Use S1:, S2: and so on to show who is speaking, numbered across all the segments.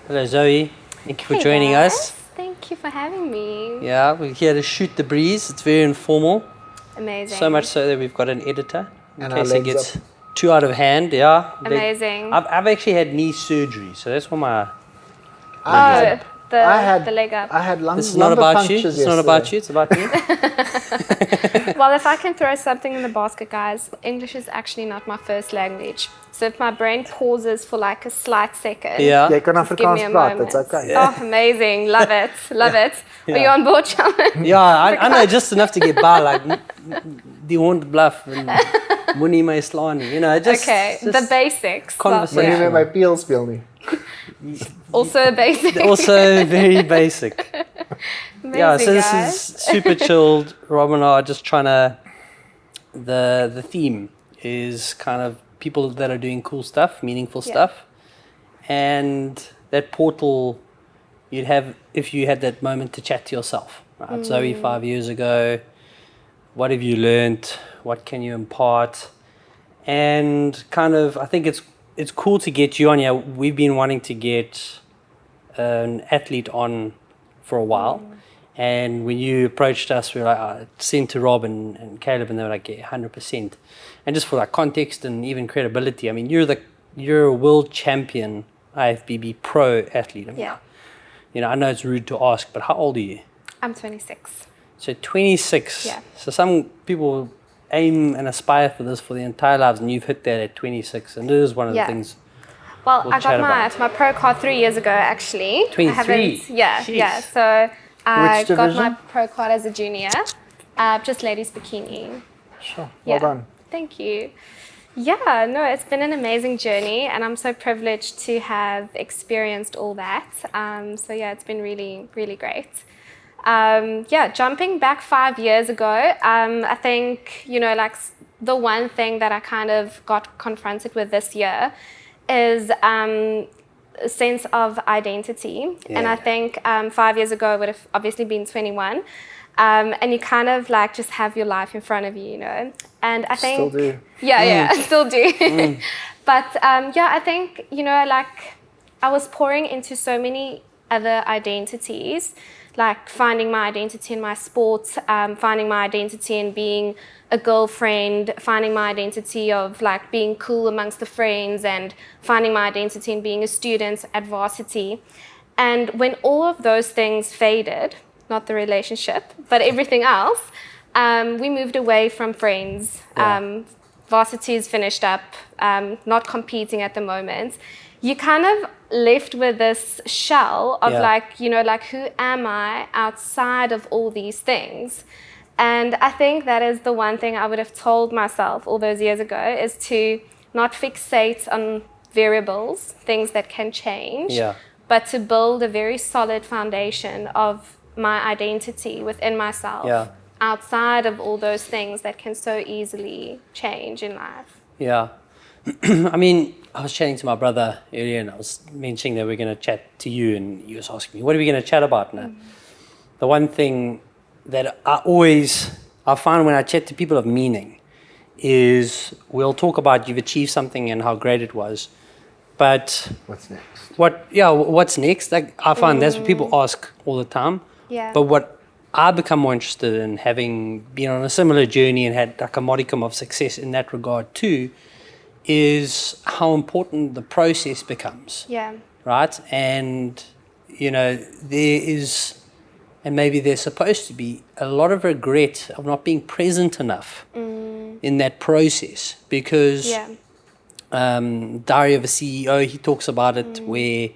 S1: Hello, Zoe. Thank you for
S2: Hey
S1: joining
S2: guys.
S1: us.
S2: Thank you for having me.
S1: Yeah, we're here to shoot the breeze. It's very informal.
S2: Amazing.
S1: So much so that we've got an editor in
S3: And our
S1: case it
S3: legs
S1: gets
S3: up.
S1: too out of hand. Yeah.
S2: Amazing.
S1: I've actually had knee surgery, so that's why my.
S3: I
S2: The leg up.
S3: I had
S1: This is not
S3: lumbar
S1: about you.
S3: punctures
S1: It's not about
S3: yesterday.
S1: you. It's about me.
S2: Well, if I can throw something in the basket, guys, English is actually not my first language. So if my brain pauses for like a slight second,
S1: Yeah.
S3: Jy kan
S2: just give me
S3: Afrikaans
S2: a
S3: praat,
S2: moment.
S3: that's okay.
S2: Oh, amazing. Love it. Love it. Are you
S1: Yeah.
S2: on board, Sheldon?
S1: Yeah, I know just enough to get by. Like, die hond bluff and moenie my slaan nie. You know, just
S2: Okay,
S1: just
S2: the basics.
S1: conversation.
S3: Moenie met my peel speel nie.
S2: Also a basic.
S1: Also very basic.
S2: Amazing,
S1: Yeah, so this
S2: guys.
S1: is super chilled. Rob and I are just trying to. The theme is kind of people that are doing cool stuff, meaningful
S2: Yeah.
S1: stuff, and that portal you'd have if you had that moment to chat to yourself. Right, Zoe, 5 years ago. What have you learned? What can you impart? And kind of, I think it's cool to get you on here. We've been wanting to get an athlete on for a while. And when you approached us, we were like, send to Rob and Caleb, and they were like, yeah, 100%. And just for like context and even credibility, I mean, you're a world champion IFBB pro athlete. I mean,
S2: Yeah.
S1: You know, I know it's rude to ask, but how old are you?
S2: I'm 26.
S1: So 26.
S2: Yeah.
S1: So some people aim and aspire for this for their entire lives, and you've hit that at 26, and it is one of
S2: Yeah.
S1: the things.
S2: Well,
S1: We'll
S2: I
S1: chat
S2: got
S1: about
S2: my pro card 3 years ago, actually.
S1: 23?
S2: I haven't, yeah,
S1: Jeez.
S2: yeah. So I
S3: Which
S2: got my
S3: division?
S2: pro card as a junior, just ladies bikini.
S3: Sure,
S2: Yeah.
S3: well done.
S2: Thank you. Yeah, no, it's been an amazing journey, and I'm so privileged to have experienced all that. So yeah, it's been really, really great. Yeah, jumping back 5 years ago, I think, you know, like the one thing that I kind of got confronted with this year is a sense of identity. And I
S1: Yeah.
S2: think 5 years ago I would have obviously been 21. And you kind of like just have your life in front of you, you know. And I think
S3: Still do.
S2: yeah, I still do. But yeah, I think, you know, like I was pouring into so many other identities, like finding my identity in my sport, finding my identity in being a girlfriend, finding my identity of like being cool amongst the friends, and finding my identity in being a student at varsity. And when all of those things faded, not the relationship, but everything else, we moved away from friends.
S1: Yeah.
S2: Varsity is finished up, not competing at the moment. You kind of left with this shell of
S1: Yeah.
S2: like, you know, like who am I outside of all these things? And I think that is the one thing I would have told myself all those years ago, is to not fixate on variables, things that can change,
S1: Yeah.
S2: but to build a very solid foundation of my identity within myself,
S1: Yeah.
S2: outside of all those things that can so easily change in life.
S1: Yeah. I mean, I was chatting to my brother earlier, and I was mentioning that we're going to chat to you, and he was asking me, what are we going to chat about now? The one thing that I find when I chat to people of meaning is we'll talk about you've achieved something and how great it was, but
S3: What's next?
S1: what's next? Like, I find that's what people ask all the time.
S2: Yeah.
S1: But what I become more interested in, having been on a similar journey and had like a modicum of success in that regard too, is how important the process becomes,
S2: Yeah.
S1: right? And, you know, there is, and maybe there's supposed to be, a lot of regret of not being present enough in that process, because
S2: Yeah.
S1: Diary of a CEO, he talks about it where,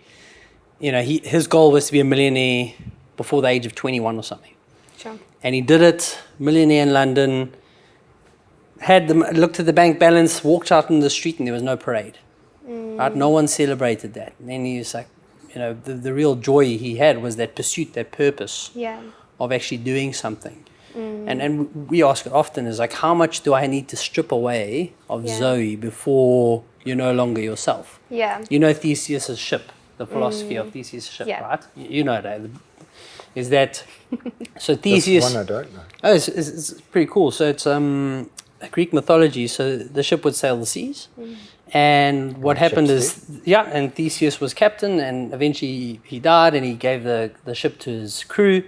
S1: you know, his goal was to be a millionaire before the age of 21 or something.
S2: Sure.
S1: And he did it, millionaire in London, looked at the bank balance, walked out in the street, and there was no parade. Right? No one celebrated that. And then he was like, you know, the real joy he had was that pursuit, that purpose
S2: Yeah.
S1: of actually doing something. And we ask it often, is like, how much do I need to strip away of
S2: Yeah.
S1: Zoe before you're no longer yourself?
S2: Yeah.
S1: You know Theseus' ship, the philosophy of Theseus' ship,
S2: Yeah.
S1: right? You know that. Is that, so
S3: This
S1: Theseus...
S3: one I don't know.
S1: Oh, it's pretty cool. So it's Greek mythology. So the ship would sail the seas, And what happened
S3: ships
S1: is, and Theseus was captain, and eventually he died, and he gave the ship to his crew.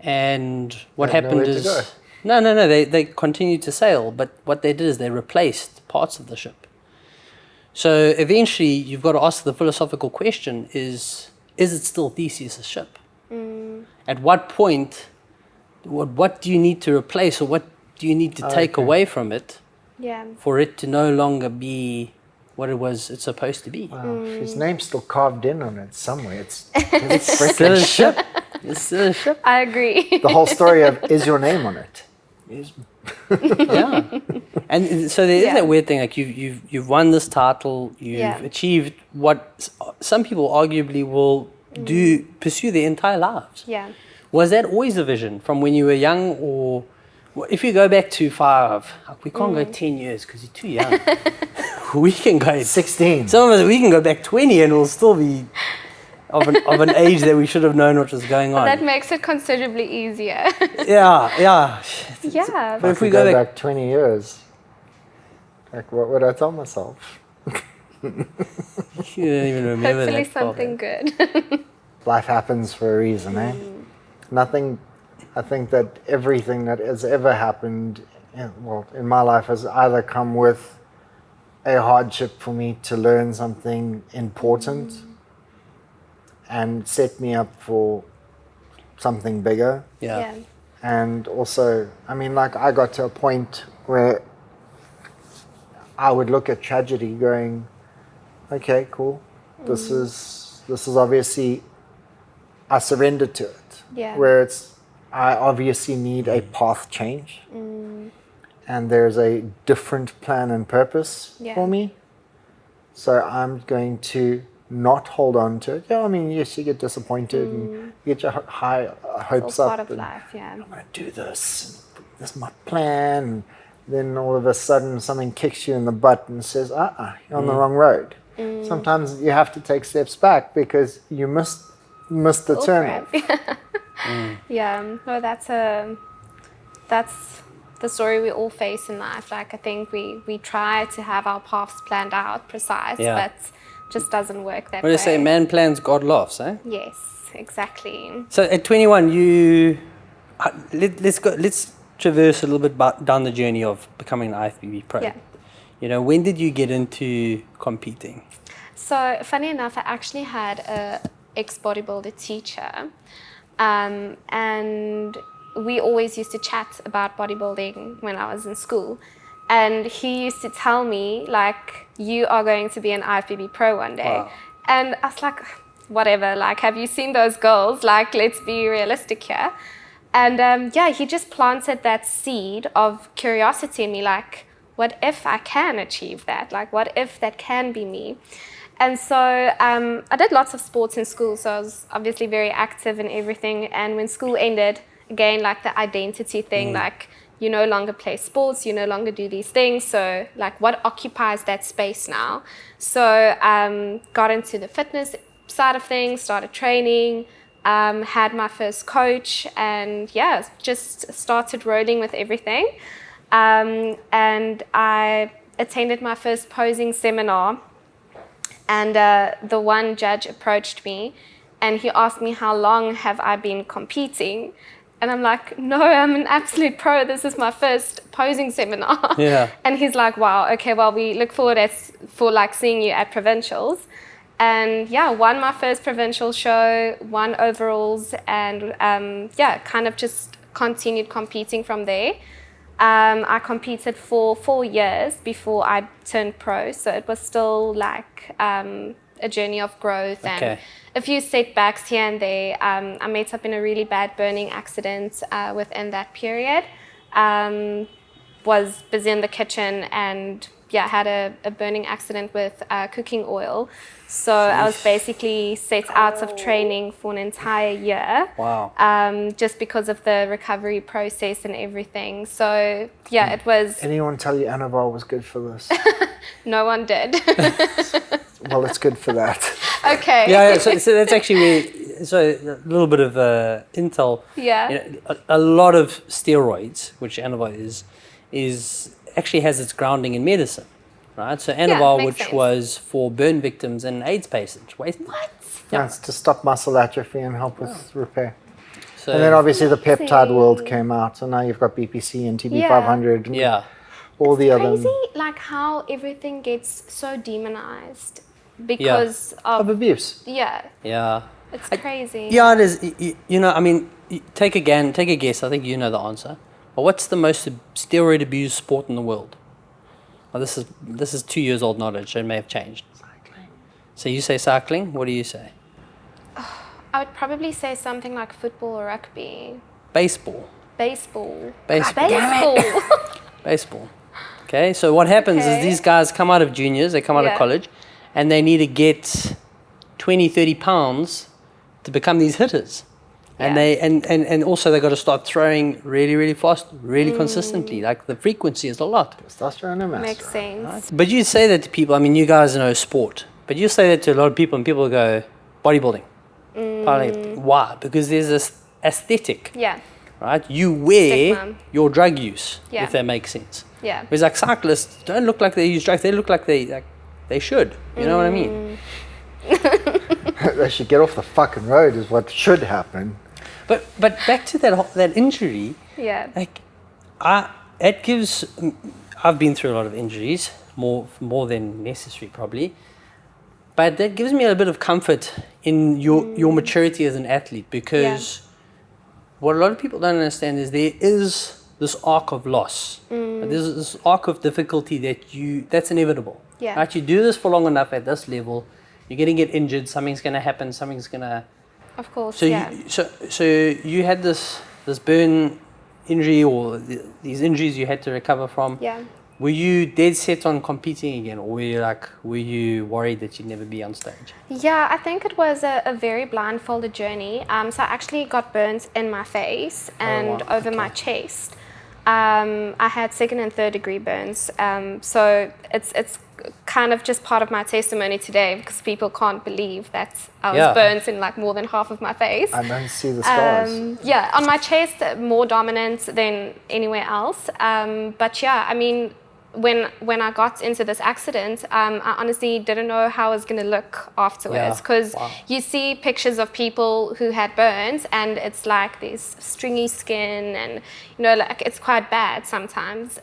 S1: And what
S3: They had
S1: happened
S3: nowhere to go.
S1: is, no, they continued to sail, but what they did is they replaced parts of the ship. So eventually, you've got to ask the philosophical question: is it still Theseus' ship? At what point, what do you need to replace, or what do you need to take away from it
S2: Yeah.
S1: for it to no longer be what it's supposed to be?
S3: Wow. His name's still carved in on it somewhere. It's
S1: Still
S3: freaking
S1: a ship. It's still a ship.
S2: I agree.
S3: the whole story of is your name on it?
S1: Yeah. And so there is
S2: Yeah.
S1: that weird thing, like you've won this title, you've achieved what some people arguably will pursue their entire lives.
S2: Yeah.
S1: Was that always the vision from when you were young, or if you go back too far, we can't go 10 years because you're too young. We can go
S3: 16.
S1: Some of us, we can go back 20 and we'll still be of an age that we should have known what was going on.
S2: That makes it considerably easier.
S1: Yeah.
S2: Yeah.
S1: But if we
S3: go
S1: go
S3: back 20 years, like what would I tell myself?
S1: You don't even remember
S2: Hopefully
S1: that far
S2: something
S1: back.
S2: good.
S3: Life happens for a reason, eh? Nothing. I think that everything that has ever happened, in my life, has either come with a hardship for me to learn something important and set me up for something bigger.
S1: Yeah.
S3: And also, I mean, like, I got to a point where I would look at tragedy going, okay, cool. This is obviously, I surrendered to it.
S2: Yeah.
S3: Where I obviously need a path change. And there's a different plan and purpose for me. So I'm going to not hold on to it. Yeah, I mean, yes, you get disappointed and you get your high hopes
S2: It's all
S3: up.
S2: part of
S3: and
S2: life, yeah.
S3: I'm going to do this. This is my plan. And then all of a sudden something kicks you in the butt and says, you're on the wrong road. Sometimes you have to take steps back because you missed the turn.
S2: Yeah, no, that's the story we all face in life. Like, I think we try to have our paths planned out, precise, but just doesn't work that
S1: What do
S2: way.
S1: they say? Man plans, God laughs, eh?
S2: Yes, exactly.
S1: So at 21, let's traverse a little bit down the journey of becoming an IFBB pro.
S2: Yeah.
S1: You know, when did you get into competing?
S2: So, funny enough, I actually had a ex-bodybuilder teacher, and we always used to chat about bodybuilding when I was in school. And he used to tell me, like, you are going to be an IFBB pro one day.
S1: Wow.
S2: And I was like, whatever, like, have you seen those goals? Like, let's be realistic here. And he just planted that seed of curiosity in me, like, what if I can achieve that? Like, what if that can be me? And so I did lots of sports in school, so I was obviously very active in everything. And when school ended, again, like the identity thing, like, you no longer play sports, you no longer do these things. So, like, what occupies that space now? So got into the fitness side of things, started training, had my first coach, and just started rolling with everything. And I attended my first posing seminar, and the one judge approached me, and he asked me how long have I been competing. And I'm like, no, I'm an absolute pro. This is my first posing seminar.
S1: Yeah.
S2: And he's like, wow, okay, well, we look forward for seeing you at provincials. And won my first provincial show, won overalls, and kind of just continued competing from there. I competed for 4 years before I turned pro, so it was still like a journey of growth and a few setbacks here and there. I met up in a really bad burning accident within that period. Was busy in the kitchen and had a burning accident with cooking oil. So I was basically set out of training for an entire year.
S1: Wow.
S2: Just because of the recovery process and everything. So it was...
S3: Anyone tell you Anavar was good for this?
S2: No one did.
S3: Well, it's good for that.
S2: Okay.
S1: Yeah, so that's actually a little bit of intel.
S2: Yeah.
S1: You know, a lot of steroids, which Anavar is actually has its grounding in medicine. right? So Anavar,
S2: makes
S1: which
S2: sense.
S1: was for burn victims and AIDS patients.
S2: What?
S3: Yeah, it's to stop muscle atrophy and help with repair.
S1: So,
S3: And then obviously the peptide world
S2: Amazing.
S3: came out, so now you've got BPC and TB500 and
S1: yeah.
S3: all the other
S2: Crazy, like how everything gets so demonized because
S3: of
S2: of
S3: abuse.
S1: Yeah.
S2: it's crazy.
S1: Yeah, it is. You know, I mean, take a guess. I think you know the answer. But what's the most steroid abused sport in the world? Well, this is 2 years old knowledge, so it may have changed.
S3: Cycling.
S1: So you say cycling. What do you say?
S2: I would probably say something like football or rugby,
S1: Baseball.
S2: baseball.
S1: Baseball. Baseball. Okay. So what happens is
S2: Okay.
S1: these guys come out of juniors, they come out of
S2: Yeah.
S1: college, and they need to get 20, 30 pounds to become these hitters. And
S2: Yeah.
S1: and also they got to start throwing really, really fast, really consistently. Like the frequency is a lot.
S3: Testosterone and
S2: Makes
S3: mastery.
S2: sense.
S1: But you say that to people. I mean, you guys know sport, but you say that to a lot of people, and people go bodybuilding. Why? Because there's this aesthetic,
S2: Yeah,
S1: right? You wear
S2: Stigma.
S1: your drug use,
S2: Yeah.
S1: if that makes sense.
S2: yeah.
S1: Whereas like cyclists don't look like they use drugs; they look like they should. You know what I mean?
S3: They should get off the fucking road is what should happen.
S1: But back to that injury.
S2: Yeah.
S1: Like, it gives. I've been through a lot of injuries, more than necessary probably. But that gives me a bit of comfort in your maturity as an athlete, because what a lot of people don't understand is there is this arc of loss. There's this arc of difficulty that's inevitable.
S2: Yeah.
S1: Right? You do this for long enough at this level, you're going to get injured. Something's going to happen. Something's going to.
S2: Of course.
S1: So
S2: yeah.
S1: so you had this burn injury, or these injuries you had to recover from.
S2: Yeah.
S1: Were you dead set on competing again, or were you worried that you'd never be on stage?
S2: Yeah, I think it was a very blindfolded journey. So I actually got burns in my face and
S1: wow.
S2: over my chest. I had 2nd and 3rd degree burns. So it's kind of just part of my testimony today, because people can't believe that I was burnt in like more than half of my face.
S3: I don't see the scars.
S2: Yeah, on my chest, more dominant than anywhere else. But yeah, I mean, when I got into this accident, I honestly didn't know how I was going to look afterwards, because you see pictures of people who had burns, and it's like this stringy skin, and like it's quite bad sometimes.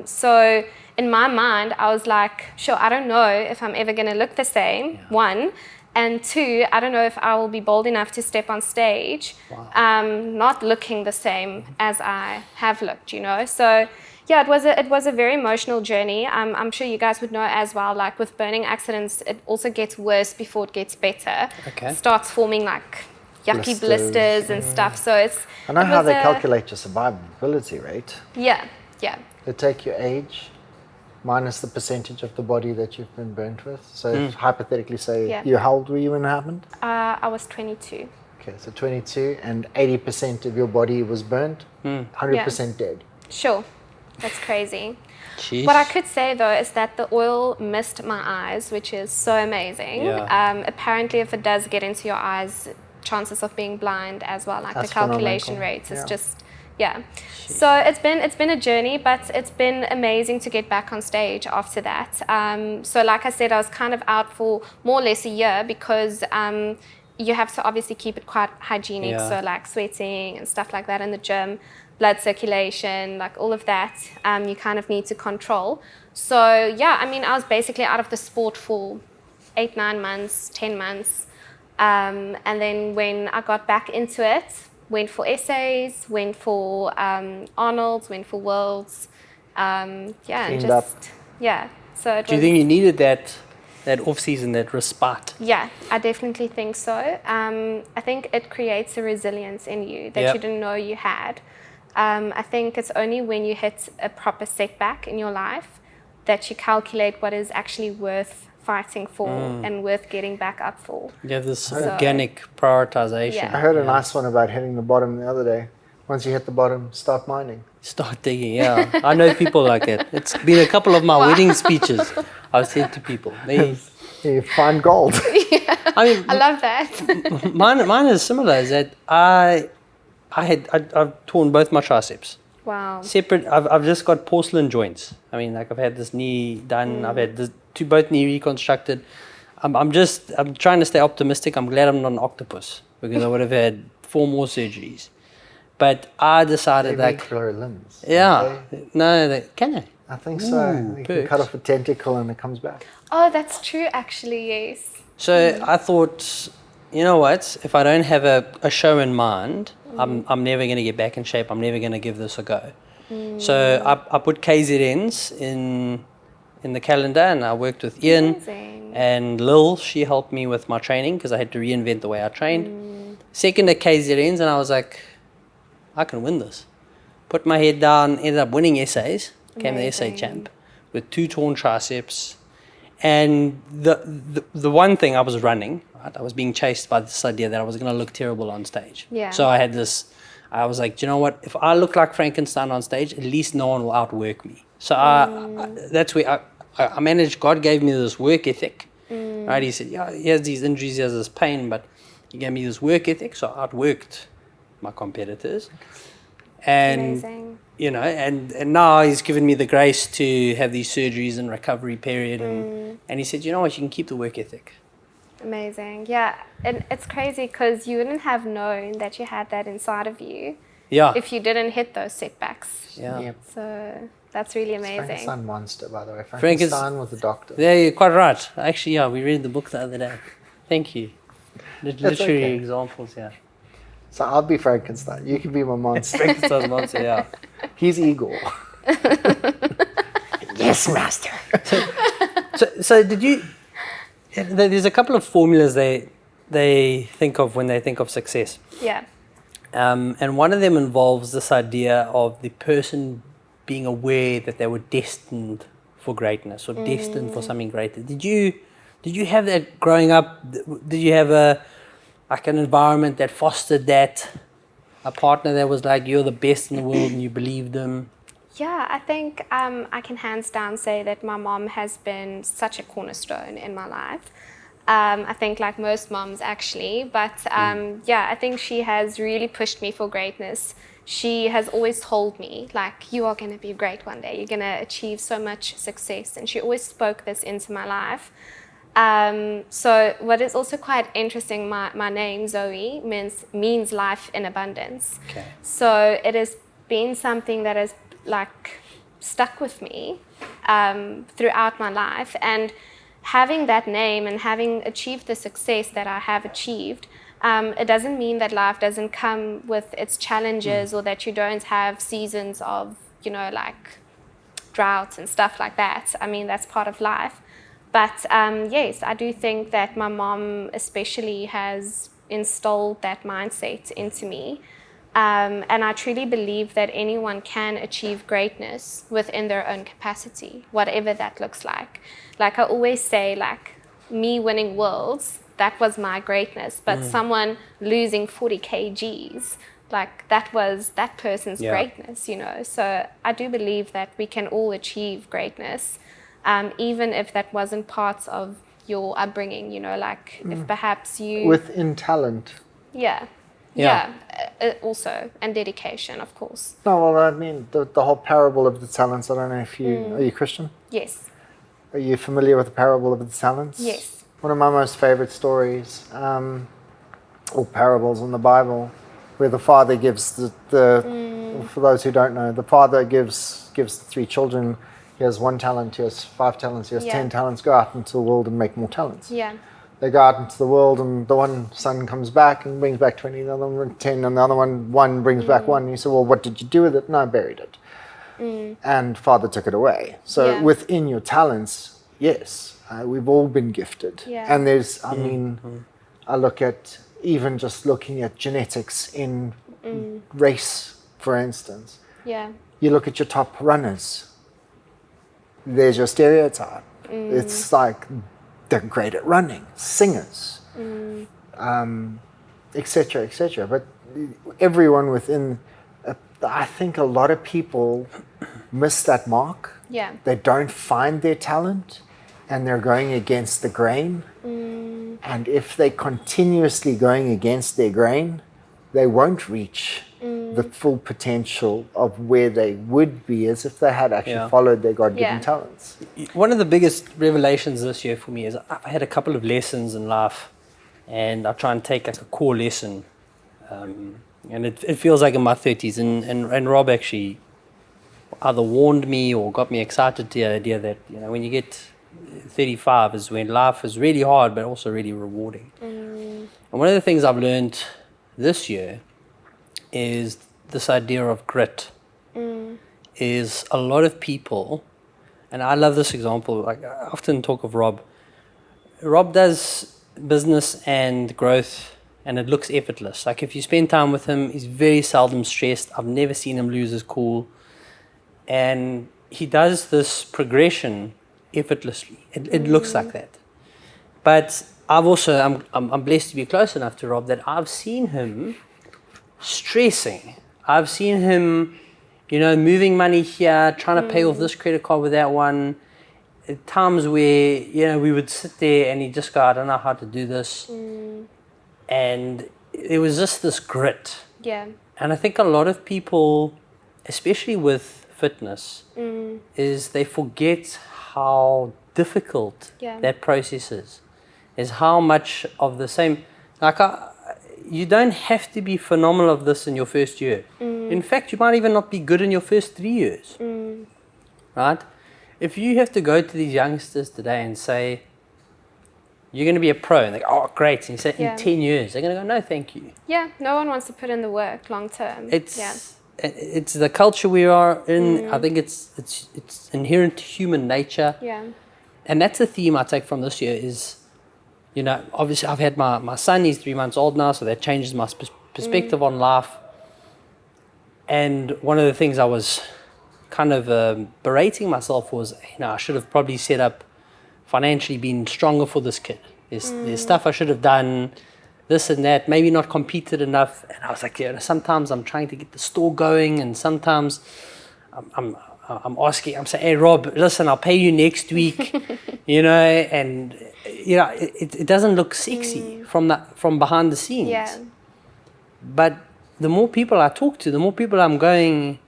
S2: So in my mind, I was like, sure, I don't know if I'm ever going to look the same, one. And two, I don't know if I will be bold enough to step on stage, not looking the same as I have looked, So yeah, it was a very emotional journey. I'm sure you guys would know as well, like with burning accidents, it also gets worse before it gets better.
S1: Okay.
S2: It starts forming like yucky blisters and stuff. So
S3: I know how they calculate your survivability rate.
S2: Yeah.
S3: They take your age minus the percentage of the body that you've been burnt with. So hypothetically say, how old were you when it happened?
S2: I was 22.
S3: Okay, so 22 and 80% of your body was burnt, 100% dead.
S2: Sure. That's crazy.
S1: Jeez.
S2: What I could say though is that the oil missed my eyes, which is so amazing.
S1: Yeah.
S2: Apparently, if it does get into your eyes, chances of being blind as well, like the calculation rates, is just So it's been a journey, but it's been amazing to get back on stage after that. So like I said, I was kind of out for more or less a year, because you have to obviously keep it quite hygienic, so like sweating and stuff like that in the gym, blood circulation, like all of that, you kind of need to control. So yeah, I mean, I was basically out of the sport for 8, 9 months, 10 months. And then when I got back into it, went for essays, went for Arnold's, went for Worlds, and
S3: Cleaned
S2: just
S3: up.
S2: So it
S1: Do you think you needed that off season, that respite?
S2: Yeah, I definitely think so. I think it creates a resilience in you that you didn't know you had. I think it's only when you hit a proper setback in your life that you calculate what is actually worth fighting for and worth getting back up for.
S1: You have this organic prioritization.
S2: Yeah.
S3: I heard a nice one about hitting the bottom the other day. Once you hit the bottom, start mining.
S1: Start digging, I know people like that. It's been a couple of my wedding speeches I've said to people.
S3: You find gold.
S1: I mean,
S2: I love that.
S1: mine is similar. Is that I've torn both my triceps,
S2: Wow.
S1: Separate. I've just got porcelain joints. I mean, like I've had this knee done. I've had both knee reconstructed. I'm trying to stay optimistic. I'm glad I'm not an octopus because I would have had 4 more surgeries. But I decided
S3: They
S1: like,
S3: grow limbs.
S1: yeah, no, can they?
S3: I think so. You can cut off a tentacle and it comes back.
S2: Oh, that's true, actually, yes.
S1: So I thought, you know what? If I don't have a show in mind, I'm never going to get back in shape. I'm never going to give this a go. So I put KZNs in the calendar, and I worked with Ian.
S2: Amazing.
S1: And Lil. She helped me with my training because I had to reinvent the way I trained. Second at KZNs, and I was like, I can win this. Put my head down, ended up winning essays. Became the essay champ with 2 torn triceps. And the one thing, I was running, right? I was being chased by this idea that I was going to look terrible on stage.
S2: Yeah.
S1: So I was like, do you know what? If I look like Frankenstein on stage, at least no one will outwork me. So that's where I managed. God gave me this work ethic, right? He said, yeah, he has these injuries, he has this pain, but he gave me this work ethic. So I outworked my competitors. And
S2: Amazing.
S1: you know, and now he's given me the grace to have these surgeries and recovery period, and he said, you know what, you can keep the work ethic.
S2: Amazing. Yeah, and it's crazy because you wouldn't have known that you had that inside of you if you didn't hit those setbacks.
S1: Yeah.
S3: Yep.
S2: So that's really amazing.
S3: Frankenstein monster, by the way. Frankenstein was the doctor.
S1: Yeah, you're quite right. Actually, yeah, we read the book the other day. Thank you. Literary
S3: okay.
S1: examples, yeah.
S3: So I'll be Frankenstein. You can be my monster.
S1: Frankenstein's monster, yeah.
S3: He's Igor. Yes, master.
S1: So did you? There's a couple of formulas they think of when they think of success.
S2: Yeah.
S1: And one of them involves this idea of the person being aware that they were destined for greatness or destined for something greater. Did you have that growing up? Did you have an environment that fostered that? A partner that was like, you're the best in the world and you believed them?
S2: Yeah, I think I can hands down say that my mom has been such a cornerstone in my life. I think like most moms actually, but yeah, I think she has really pushed me for greatness. She has always told me like, you are going to be great one day, you're going to achieve so much success, and she always spoke this into my life. So what is also quite interesting, my name Zoe means life in abundance.
S1: Okay.
S2: So it has been something that has like stuck with me throughout my life, and having that name and having achieved the success that I have achieved, it doesn't mean that life doesn't come with its challenges or that you don't have seasons of, you know, like droughts and stuff like that. I mean, that's part of life. But yes, I do think that my mom especially has installed that mindset into me. And I truly believe that anyone can achieve greatness within their own capacity, whatever that looks like. Like I always say, like me winning worlds, that was my greatness. But someone losing 40 kgs, like that was that person's greatness, you know. So I do believe that we can all achieve greatness, even if that wasn't part of your upbringing, you know, like if perhaps you...
S3: Within talent.
S2: Yeah. Also, and dedication, of course.
S3: No, well, I mean, the whole parable of the talents, I don't know if you... Are you Christian?
S2: Yes.
S3: Are you familiar with the parable of the talents?
S2: Yes.
S3: One of my most favorite stories, or parables in the Bible, where the father gives for those who don't know, the father gives the 3 children, he has 1 talent, he has 5 talents, he has 10 talents, go out into the world and make more talents.
S2: Yeah.
S3: They go out into the world, and the one son comes back and brings back 20, the other one 10, and the other one brings back 1. And you say, well, what did you do with it? No, I buried it. And father took it away. So within your talents, yes, we've all been gifted.
S2: Yeah.
S3: And there's, I mean, I look at, even just looking at genetics in race, for instance.
S2: Yeah.
S3: You look at your top runners, there's your stereotype. It's like, they're great at running, singers, etc., etc. But everyone within, I think a lot of people miss that mark.
S2: Yeah.
S3: They don't find their talent, and they're going against the grain. And if they're continuously going against their grain, they won't reach the full potential of where they would be as if they had actually followed their God-given talents.
S1: One of the biggest revelations this year for me is I had a couple of lessons in life, and I try and take like a core lesson, and it feels like in my 30s, and Rob actually either warned me or got me excited to the idea that, you know, when you get 35 is when life is really hard but also really rewarding. And one of the things I've learned this year is this idea of grit. Is a lot of people, and I love this example, like I often talk of Rob. Rob does business and growth and it looks effortless. Like if you spend time with him, he's very seldom stressed. I've never seen him lose his cool. And he does this progression effortlessly. It looks like that. But I've also, I'm blessed to be close enough to Rob that I've seen him stressing. I've seen him, you know, moving money here, trying to pay off this credit card with that one. At times where, you know, we would sit there and he'd just go, I don't know how to do this. And it was just this grit.
S2: Yeah.
S1: And I think a lot of people, especially with fitness, is they forget how difficult that process is how much of the same, like you don't have to be phenomenal of this in your first year. In fact, you might even not be good in your first 3 years, right? If you have to go to these youngsters today and say, you're going to be a pro, and they go, oh, great. And you say, in 10 years, they're going to go, no, thank you.
S2: Yeah, no one wants to put in the work long term.
S1: It's the culture we are in. I think it's inherent to human nature.
S2: Yeah.
S1: And that's the theme I take from this year is, you know, obviously I've had my son, he's 3 months old now, so that changes my perspective on life. And one of the things I was kind of berating myself was, you know, I should have probably set up financially, been stronger for this kid. There's stuff I should have done, this and that, maybe not competed enough. And I was like, yeah, sometimes I'm trying to get the store going, and sometimes I'm saying, hey, Rob, listen, I'll pay you next week, you know, and, you know, it doesn't look sexy from behind the scenes.
S2: Yeah.
S1: But the more people I talk to, the more people I'm going,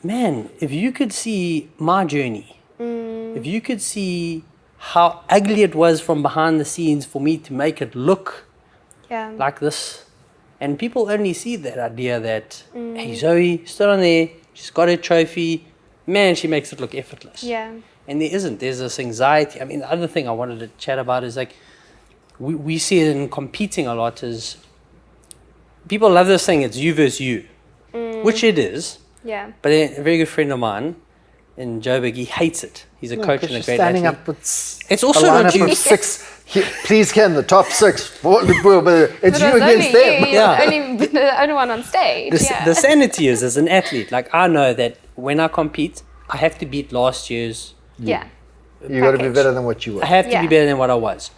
S1: man, if you could see my journey, if you could see how ugly it was from behind the scenes for me to make it look like this. And people only see that idea that, hey, Zoe stood on there, she's got her trophy, man, she makes it look effortless.
S2: Yeah.
S1: And there isn't. There's this anxiety. I mean, the other thing I wanted to chat about is like, we see it in competing a lot is people love this thing, it's you versus you, which it is.
S2: Yeah.
S1: But a very good friend of mine in Joburg, he hates it. He's a coach and a great
S3: standing
S1: athlete.
S3: up with
S1: It's also
S3: a
S1: not
S3: lineup
S1: you.
S3: of 6. Please, Ken, the top 6. It's you against them.
S2: Only the only one on stage.
S1: The sanity is, as an athlete, like I know that when I compete, I have to beat last year's.
S2: Yeah.
S3: You got to be better than what you were.
S1: I have to be better than what I was.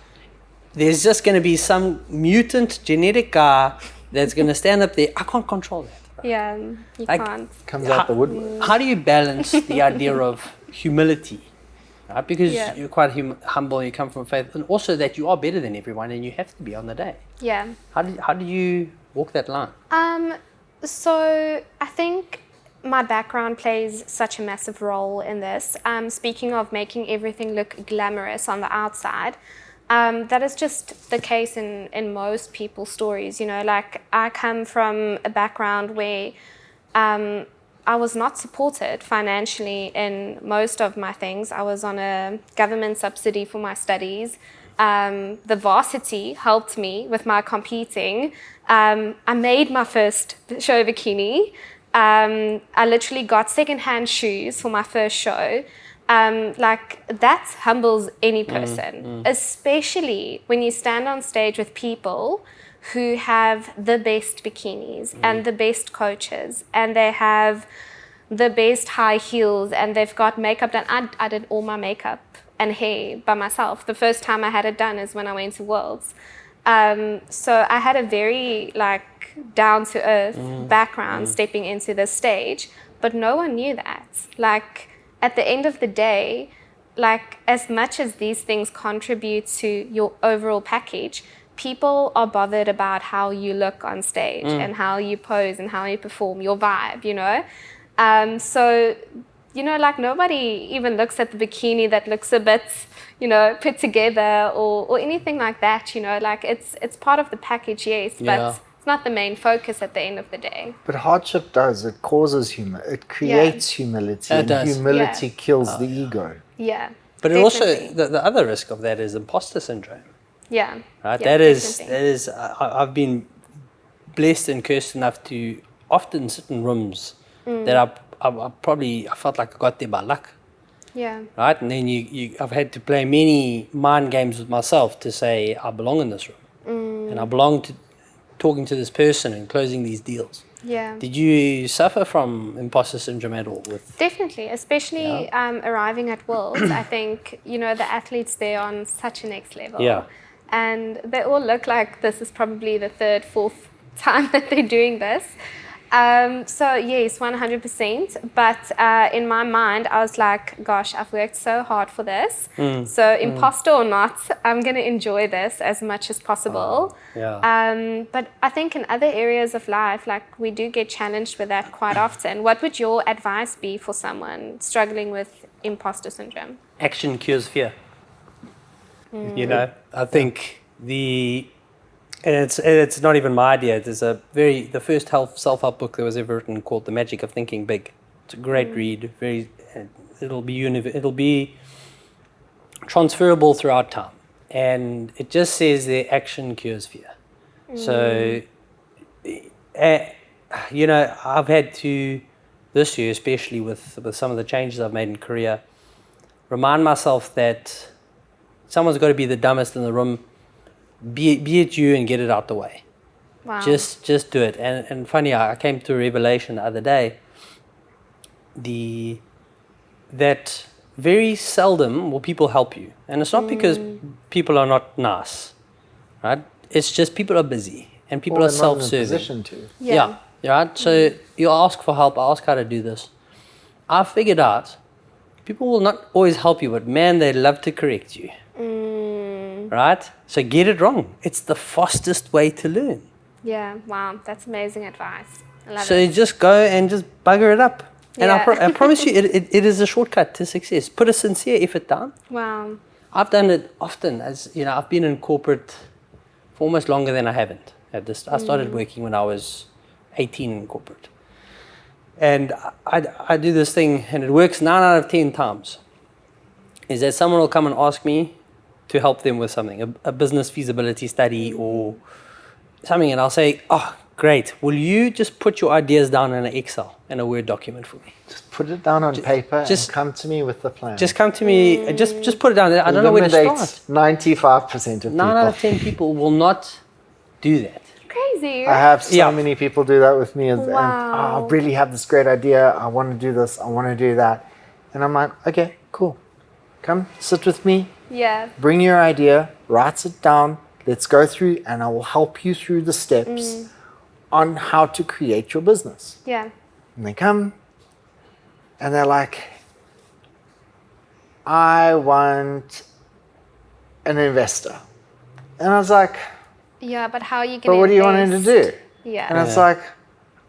S1: There's just going to be some mutant genetic guy that's going to stand up there. I can't control that. Right?
S2: Yeah, you can't.
S3: Comes out the woodwork.
S1: How do you balance the idea of humility? Right? Because you're quite humble, you come from faith, and also that you are better than everyone and you have to be on the day.
S2: Yeah.
S1: How do you walk that line?
S2: So I think my background plays such a massive role in this. Speaking of making everything look glamorous on the outside, that is just the case in most people's stories. You know, like I come from a background where I was not supported financially in most of my things. I was on a government subsidy for my studies. The varsity helped me with my competing. I made my first show bikini. I literally got secondhand shoes for my first show. Like that humbles any person, especially when you stand on stage with people who have the best bikinis and the best coaches, and they have the best high heels, and they've got makeup done. I did all my makeup and hair by myself. The first time I had it done is when I went to Worlds. So I had a very down-to-earth background stepping into this stage, but no one knew that. Like at the end of the day, like as much as these things contribute to your overall package, people are bothered about how you look on stage and how you pose and how you perform, your vibe, you know. So, you know, like nobody even looks at the bikini that looks a bit, you know, put together or anything like that, you know. Like it's part of the package, yes, but it's not the main focus at the end of the day.
S3: But hardship does. It causes it creates humility.
S1: It
S3: and
S1: does.
S3: humility kills the ego.
S2: Yeah.
S1: But it also, the other risk of that is imposter syndrome.
S2: Yeah.
S1: Right.
S2: Yeah,
S1: that is. I've been blessed and cursed enough to often sit in rooms that I felt like I got there by luck.
S2: Yeah.
S1: Right. And then I've had to play many mind games with myself to say I belong in this room, and I belong to talking to this person and closing these deals.
S2: Yeah.
S1: Did you suffer from imposter syndrome at all?
S2: Definitely, especially arriving at Worlds. I think, you know, the athletes there are on such a next level.
S1: Yeah.
S2: And they all look like this is probably the third, fourth time that they're doing this. So yes, 100%. But in my mind, I was like, gosh, I've worked so hard for this. So imposter or not, I'm going to enjoy this as much as possible. But I think in other areas of life, like we do get challenged with that quite often. What would your advice be for someone struggling with imposter syndrome?
S1: Action cures fear. You know, I think and it's not even my idea. There's the first self-help book that was ever written called The Magic of Thinking Big. It's a great read. It'll be transferable throughout time, and it just says that action cures fear. So, you know, I've had to this year, especially with some of the changes I've made in career, remind myself that someone's got to be the dumbest in the room. Be it you, and get it out the way.
S2: Wow.
S1: Just do it. And funny, I came to a revelation the other day. That very seldom will people help you, and it's not because people are not nice, right? It's just people are busy and people are self-serving.
S3: Not in a position to.
S1: Yeah. Right. So you ask for help. I ask how to do this. I figured out people will not always help you, but man, they love to correct you. Right? So get it wrong. It's the fastest way to learn.
S2: Yeah, wow, that's amazing advice. I love
S1: So
S2: it.
S1: you just go and just bugger it up. And I promise you, it is a shortcut to success. Put a sincere effort down.
S2: Wow.
S1: I've done it often. As you know, I've been in corporate for almost longer than I haven't. I started working when I was 18 in corporate. And I do this thing, and it works 9 out of 10 times. Is that someone will come and ask me to help them with something, a business feasibility study or something, and I'll say, oh, great, will you just put your ideas down in an Excel, in a Word document for me?
S3: Just put it down on paper and come to me with the plan.
S1: Just come to me, just put it down. I don't know where to start.
S3: 95% of people.
S1: 9 out of 10 people will not do that.
S2: Crazy.
S3: I have so many people do that with me. And
S2: Wow.
S3: I really have this great idea. I want to do this. I want to do that. And I'm like, okay, cool. Come sit with me.
S2: Yeah.
S3: Bring your idea. Write it down. Let's go through, and I will help you through the steps on how to create your business.
S2: Yeah.
S3: And they come, and they're like, I want an investor. And I was like,
S2: Yeah, but how are you going to
S3: but what do you want him to do?
S2: Yeah.
S3: And it's like,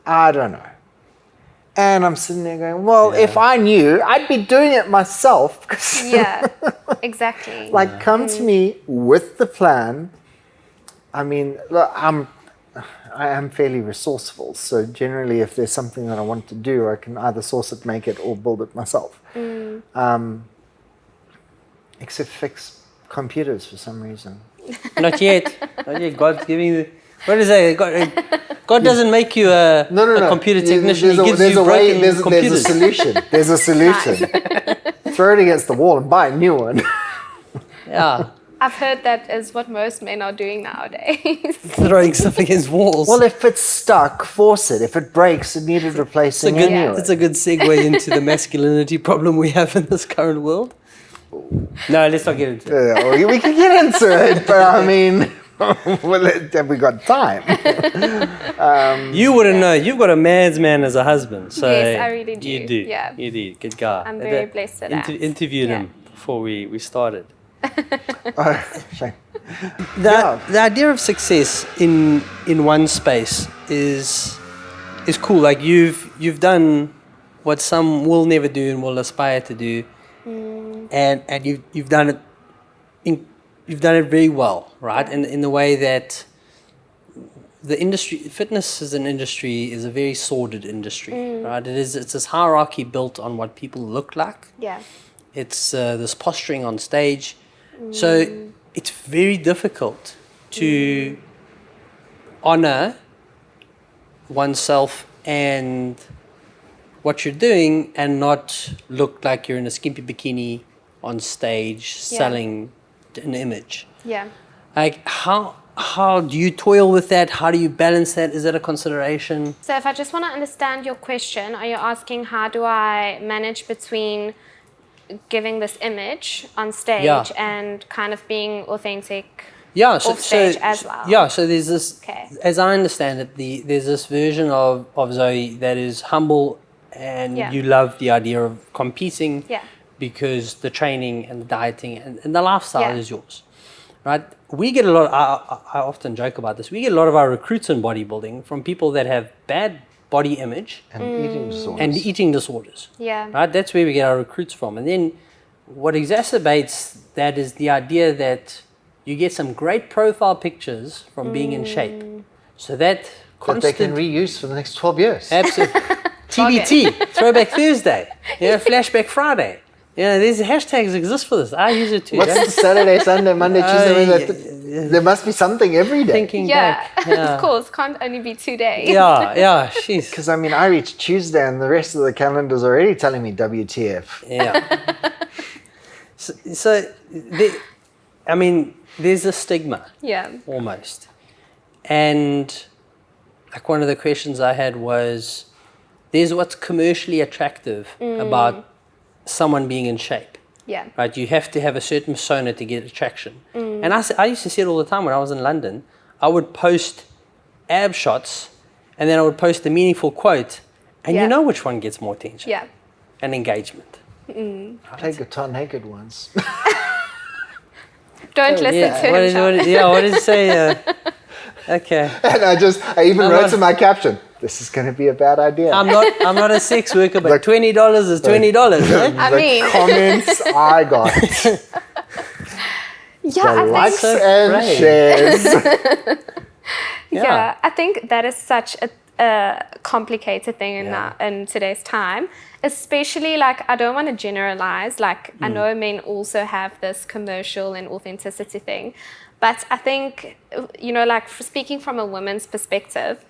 S3: I don't know. And I'm sitting there going, well, if I knew, I'd be doing it myself.
S2: Yeah, exactly.
S3: Like, come to me with the plan. I mean, look, I am fairly resourceful. So generally, if there's something that I want to do, I can either source it, make it, or build it myself. Except fix computers for some reason.
S1: Not yet. Not yet. God's giving you... What is that? God doesn't make you a computer technician. He gives you broken computers.
S3: There's a solution. There's a solution. Throw it against the wall and buy a new one.
S1: Yeah.
S2: I've heard that is what most men are doing nowadays.
S1: Throwing stuff against walls.
S3: Well, if it's stuck, force it. If it breaks, it needed replacing anyway.
S1: It's a good segue into the masculinity problem we have in this current world. No, let's not get into it.
S3: Yeah, we can get into it, but I mean... well, have we got time?
S1: You wouldn't know. You've got a man's man as a husband. So
S2: Yes, I really do.
S1: You do.
S2: Yeah.
S1: You do. Good guy.
S2: I'm very blessed with that.
S1: Interviewed him before we started.
S3: Shame.
S1: The idea of success in one space is cool. Like you've done what some will never do and will aspire to do, and you've done it. You've done it very well, right?
S2: Yeah.
S1: In the way that the industry, fitness as an industry, is a very sordid industry, right? It's this hierarchy built on what people look like.
S2: Yeah.
S1: It's this posturing on stage. So it's very difficult to honor oneself and what you're doing and not look like you're in a skimpy bikini on stage selling an image.
S2: Yeah.
S1: Like how do you toil with that? How do you balance that? Is that a consideration?
S2: So if I just want to understand your question, are you asking how do I manage between giving this image on stage and kind of being authentic off stage as well?
S1: Yeah, so there's this,
S2: Okay.
S1: as I understand it, there's this version of Zoe that is humble and you love the idea of competing because the training and the dieting and the lifestyle is yours, right? We get a lot, I often joke about this, we get a lot of our recruits in bodybuilding from people that have bad body image
S3: And eating disorders.
S2: Yeah.
S1: Right? That's where we get our recruits from. And then what exacerbates that is the idea that you get some great profile pictures from being in shape. So that
S3: That they can reuse for the next 12 years.
S1: absolutely TBT, Throwback Thursday, Flashback Friday. These hashtags exist for this. I use it too.
S3: What's the Saturday, Sunday, Monday, Tuesday? There must be something every day.
S1: Thinking
S2: Yeah,
S1: back.
S2: of course. Can't only be 2 days.
S1: Yeah, she's.
S3: Because I mean, I reach Tuesday and the rest of the calendar's already telling me WTF.
S1: Yeah. so there's a stigma.
S2: Yeah.
S1: Almost. And like one of the questions I had was, there's what's commercially attractive about someone being in shape.
S2: Yeah.
S1: Right? You have to have a certain persona to get attraction. And I used to see it all the time when I was in London. I would post ab shots and then I would post a meaningful quote and you know which one gets more attention and engagement.
S3: I played guitar naked once.
S2: Don't listen to him.
S1: What did it say? Okay.
S3: And I even wrote in my caption, this is going to be a bad idea.
S1: I'm not a sex worker, but $20 is $20, right?
S3: The comments I got.
S2: Yeah,
S3: the likes
S1: so
S3: and
S1: brave.
S3: shares.
S2: Yeah, I think that is such a complicated thing in today's time. Especially, like, I don't want to generalize. Like, I know men also have this commercial and authenticity thing. But I think, like, speaking from a woman's perspective,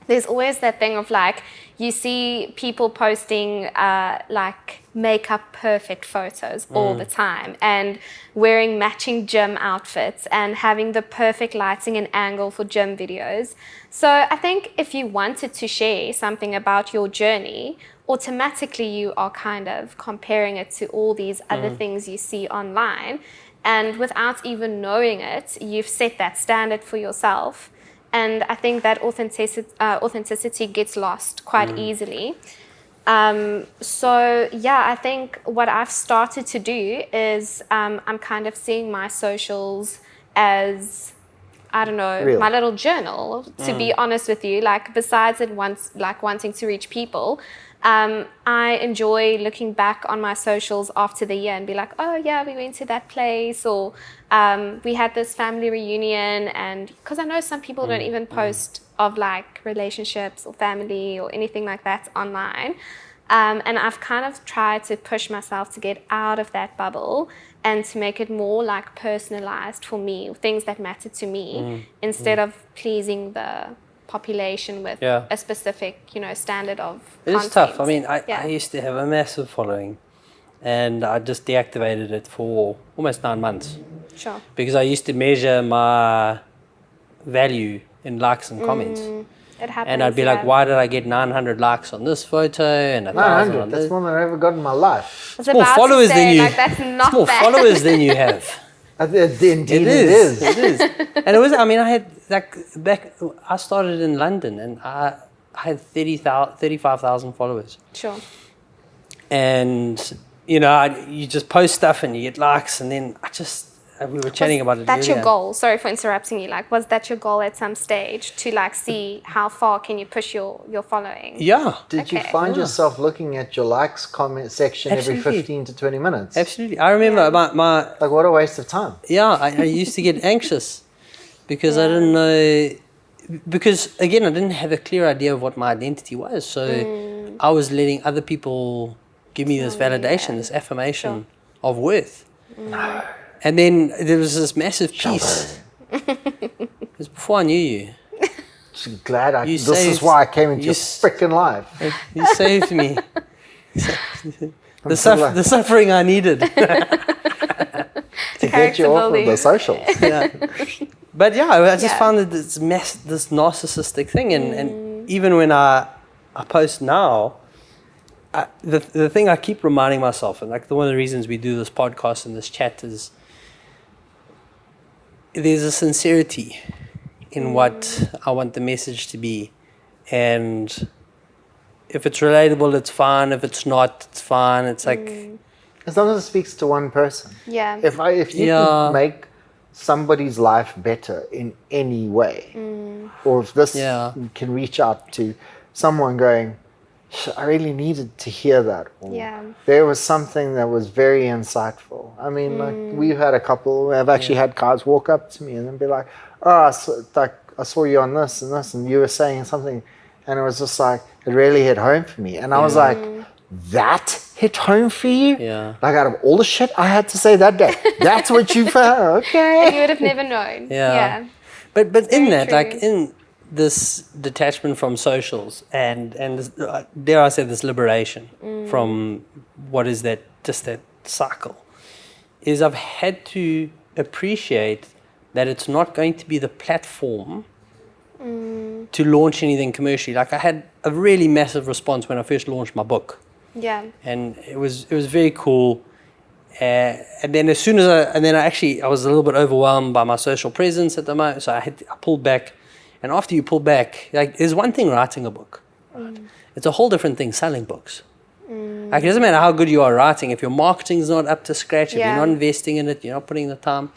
S2: there's always that thing of, like, you see people posting, like, makeup perfect photos all the time and wearing matching gym outfits and having the perfect lighting and angle for gym videos. So I think if you wanted to share something about your journey, automatically you are kind of comparing it to all these other things you see online. And without even knowing it, you've set that standard for yourself. And I think that authenticity gets lost quite easily. So yeah, I think what I've started to do is I'm kind of seeing my socials as, I don't know,
S3: Real.
S2: my little journal, to be honest with you. Like, besides it wanting to reach people, I enjoy looking back on my socials after the year and be like, oh yeah, we went to that place, or we had this family reunion. And because I know some people don't even post of like relationships or family or anything like that online. And I've kind of tried to push myself to get out of that bubble and to make it more like personalized for me, things that matter to me, instead of pleasing the population with a specific, standard of
S1: It
S2: content.
S1: is tough. I mean, I used to have a massive following and I just deactivated it for almost 9 months.
S2: Sure.
S1: Because I used to measure my value in likes and comments.
S2: It happens.
S1: And I'd be like, why did I get 900 likes on this photo and 1,000 on
S3: 900,
S1: this?
S3: that's more than I've ever got in my life.
S2: I was
S1: More
S2: about
S1: followers
S2: to say,
S1: than you.
S2: like, that's not
S1: More
S2: bad.
S1: followers than you have.
S3: Indeed,
S1: It is. And it was, I had like I started in London and I had 35,000 followers.
S2: Sure.
S1: And, you just post stuff and you get likes, and then we were chatting about it
S2: That's
S1: earlier.
S2: your goal? Sorry for interrupting you. Like, was that your goal at some stage to like see how far can you push your following?
S1: Yeah.
S3: Did you
S2: Okay.
S3: find yourself looking at your likes comment section
S1: Absolutely.
S3: every 15 to 20 minutes?
S1: Absolutely. I remember my
S3: Like, what a waste of time.
S1: I used to get anxious because I didn't know, because again, I didn't have a clear idea of what my identity was. So I was letting other people give me this validation, this affirmation of worth.
S3: No.
S1: And then there was this massive piece. It was before I knew you.
S3: Just glad this
S1: saved-
S3: is why I came into
S1: you
S3: your freaking life.
S1: You saved me.
S3: I'm so glad.
S1: The suffering I needed.
S3: To get you off of the socials.
S1: Yeah. But yeah, I just
S2: Yeah.
S1: found that this narcissistic thing, and even when I post now, the thing I keep reminding myself, and like one of the reasons we do this podcast and this chat is there's a sincerity in what I want the message to be, and if it's relatable, it's fine. If it's not, it's fine. It's like
S3: As long as it speaks to one person.
S2: Yeah.
S3: If you can make somebody's life better in any way, or if this can reach out to someone going, I really needed to hear that. Or there was something that was very insightful. I mean, like we've had a couple. I've actually had guys walk up to me and then be like, "Oh, I saw you on this and this, and you were saying something," and it was just like it really hit home for me. And I was like, "That hit home for you?
S1: Yeah.
S3: Like out of all the shit I had to say that day, that's what you found? Okay."
S2: You would have never known.
S1: Yeah. But in
S2: very
S1: that,
S2: true.
S1: like in this detachment from socials and this, dare I say this liberation from what is that, just that cycle, is I've had to appreciate that it's not going to be the platform to launch anything commercially. Like I had a really massive response when I first launched my book.
S2: Yeah.
S1: And it was very cool. And then as soon as I was a little bit overwhelmed by my social presence at the moment, so I pulled back. And after you pull back, like there's one thing writing a book, right? It's a whole different thing selling books. Like it doesn't matter how good you are writing, if your marketing's not up to scratch, if you're not investing in it, you're not putting the time.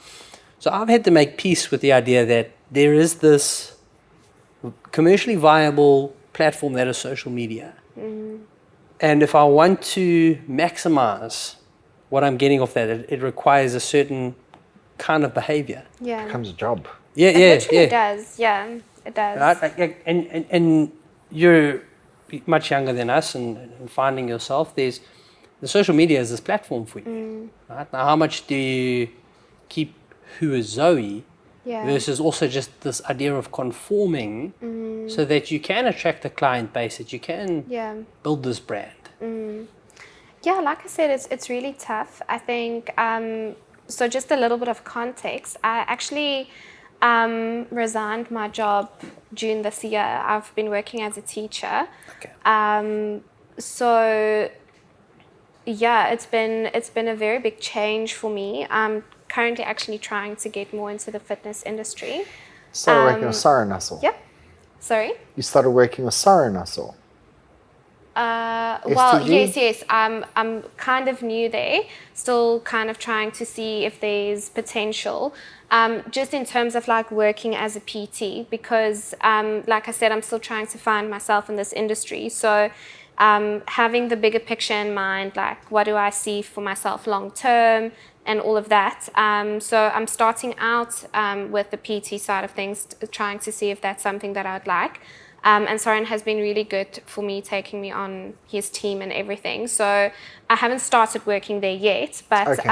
S1: So I've had to make peace with the idea that there is this commercially viable platform that is social media. And if I want to maximize what I'm getting off that, it requires a certain kind of behavior.
S2: Yeah.
S3: It becomes a job.
S2: It literally does. Yeah, it does.
S1: Right? And you're much younger than us, and finding yourself, the social media is this platform for you. Right? Now, how much do you keep who is Zoe versus also just this idea of conforming so that you can attract a client base, that you can build this brand?
S2: Yeah, like I said, it's really tough. I think, so just a little bit of context, I actually resigned my job June this year. I've been working as a teacher.
S1: Okay.
S2: So yeah, it's been a very big change for me. I'm currently actually trying to get more into the fitness industry.
S3: Started working with Sarah Nussel.
S2: Yep. Sorry?
S3: You started working with Sarah Nussel.
S2: Well,
S3: STG?
S2: yes. I'm kind of new there, still kind of trying to see if there's potential, just in terms of like working as a PT, because like I said, I'm still trying to find myself in this industry. So having the bigger picture in mind, like what do I see for myself long term and all of that. So I'm starting out with the PT side of things, trying to see if that's something that I'd like. And Soren has been really good for me, taking me on his team and everything. So I haven't started working there yet, but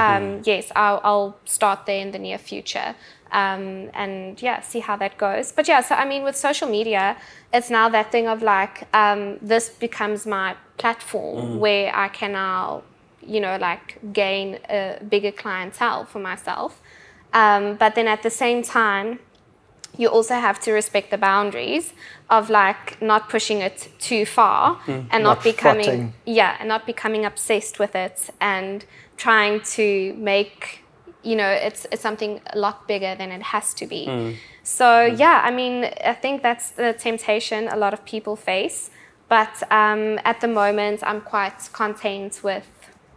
S2: yes, I'll start there in the near future. And yeah, see how that goes. But yeah, so I mean, with social media, it's now that thing of like, this becomes my platform where I can now, like gain a bigger clientele for myself. But then at the same time, you also have to respect the boundaries of like not pushing it too far and not becoming and not becoming obsessed with it and trying to make it's something a lot bigger than it has to be. So yeah, I mean, I think that's the temptation a lot of people face, but at the moment I'm quite content with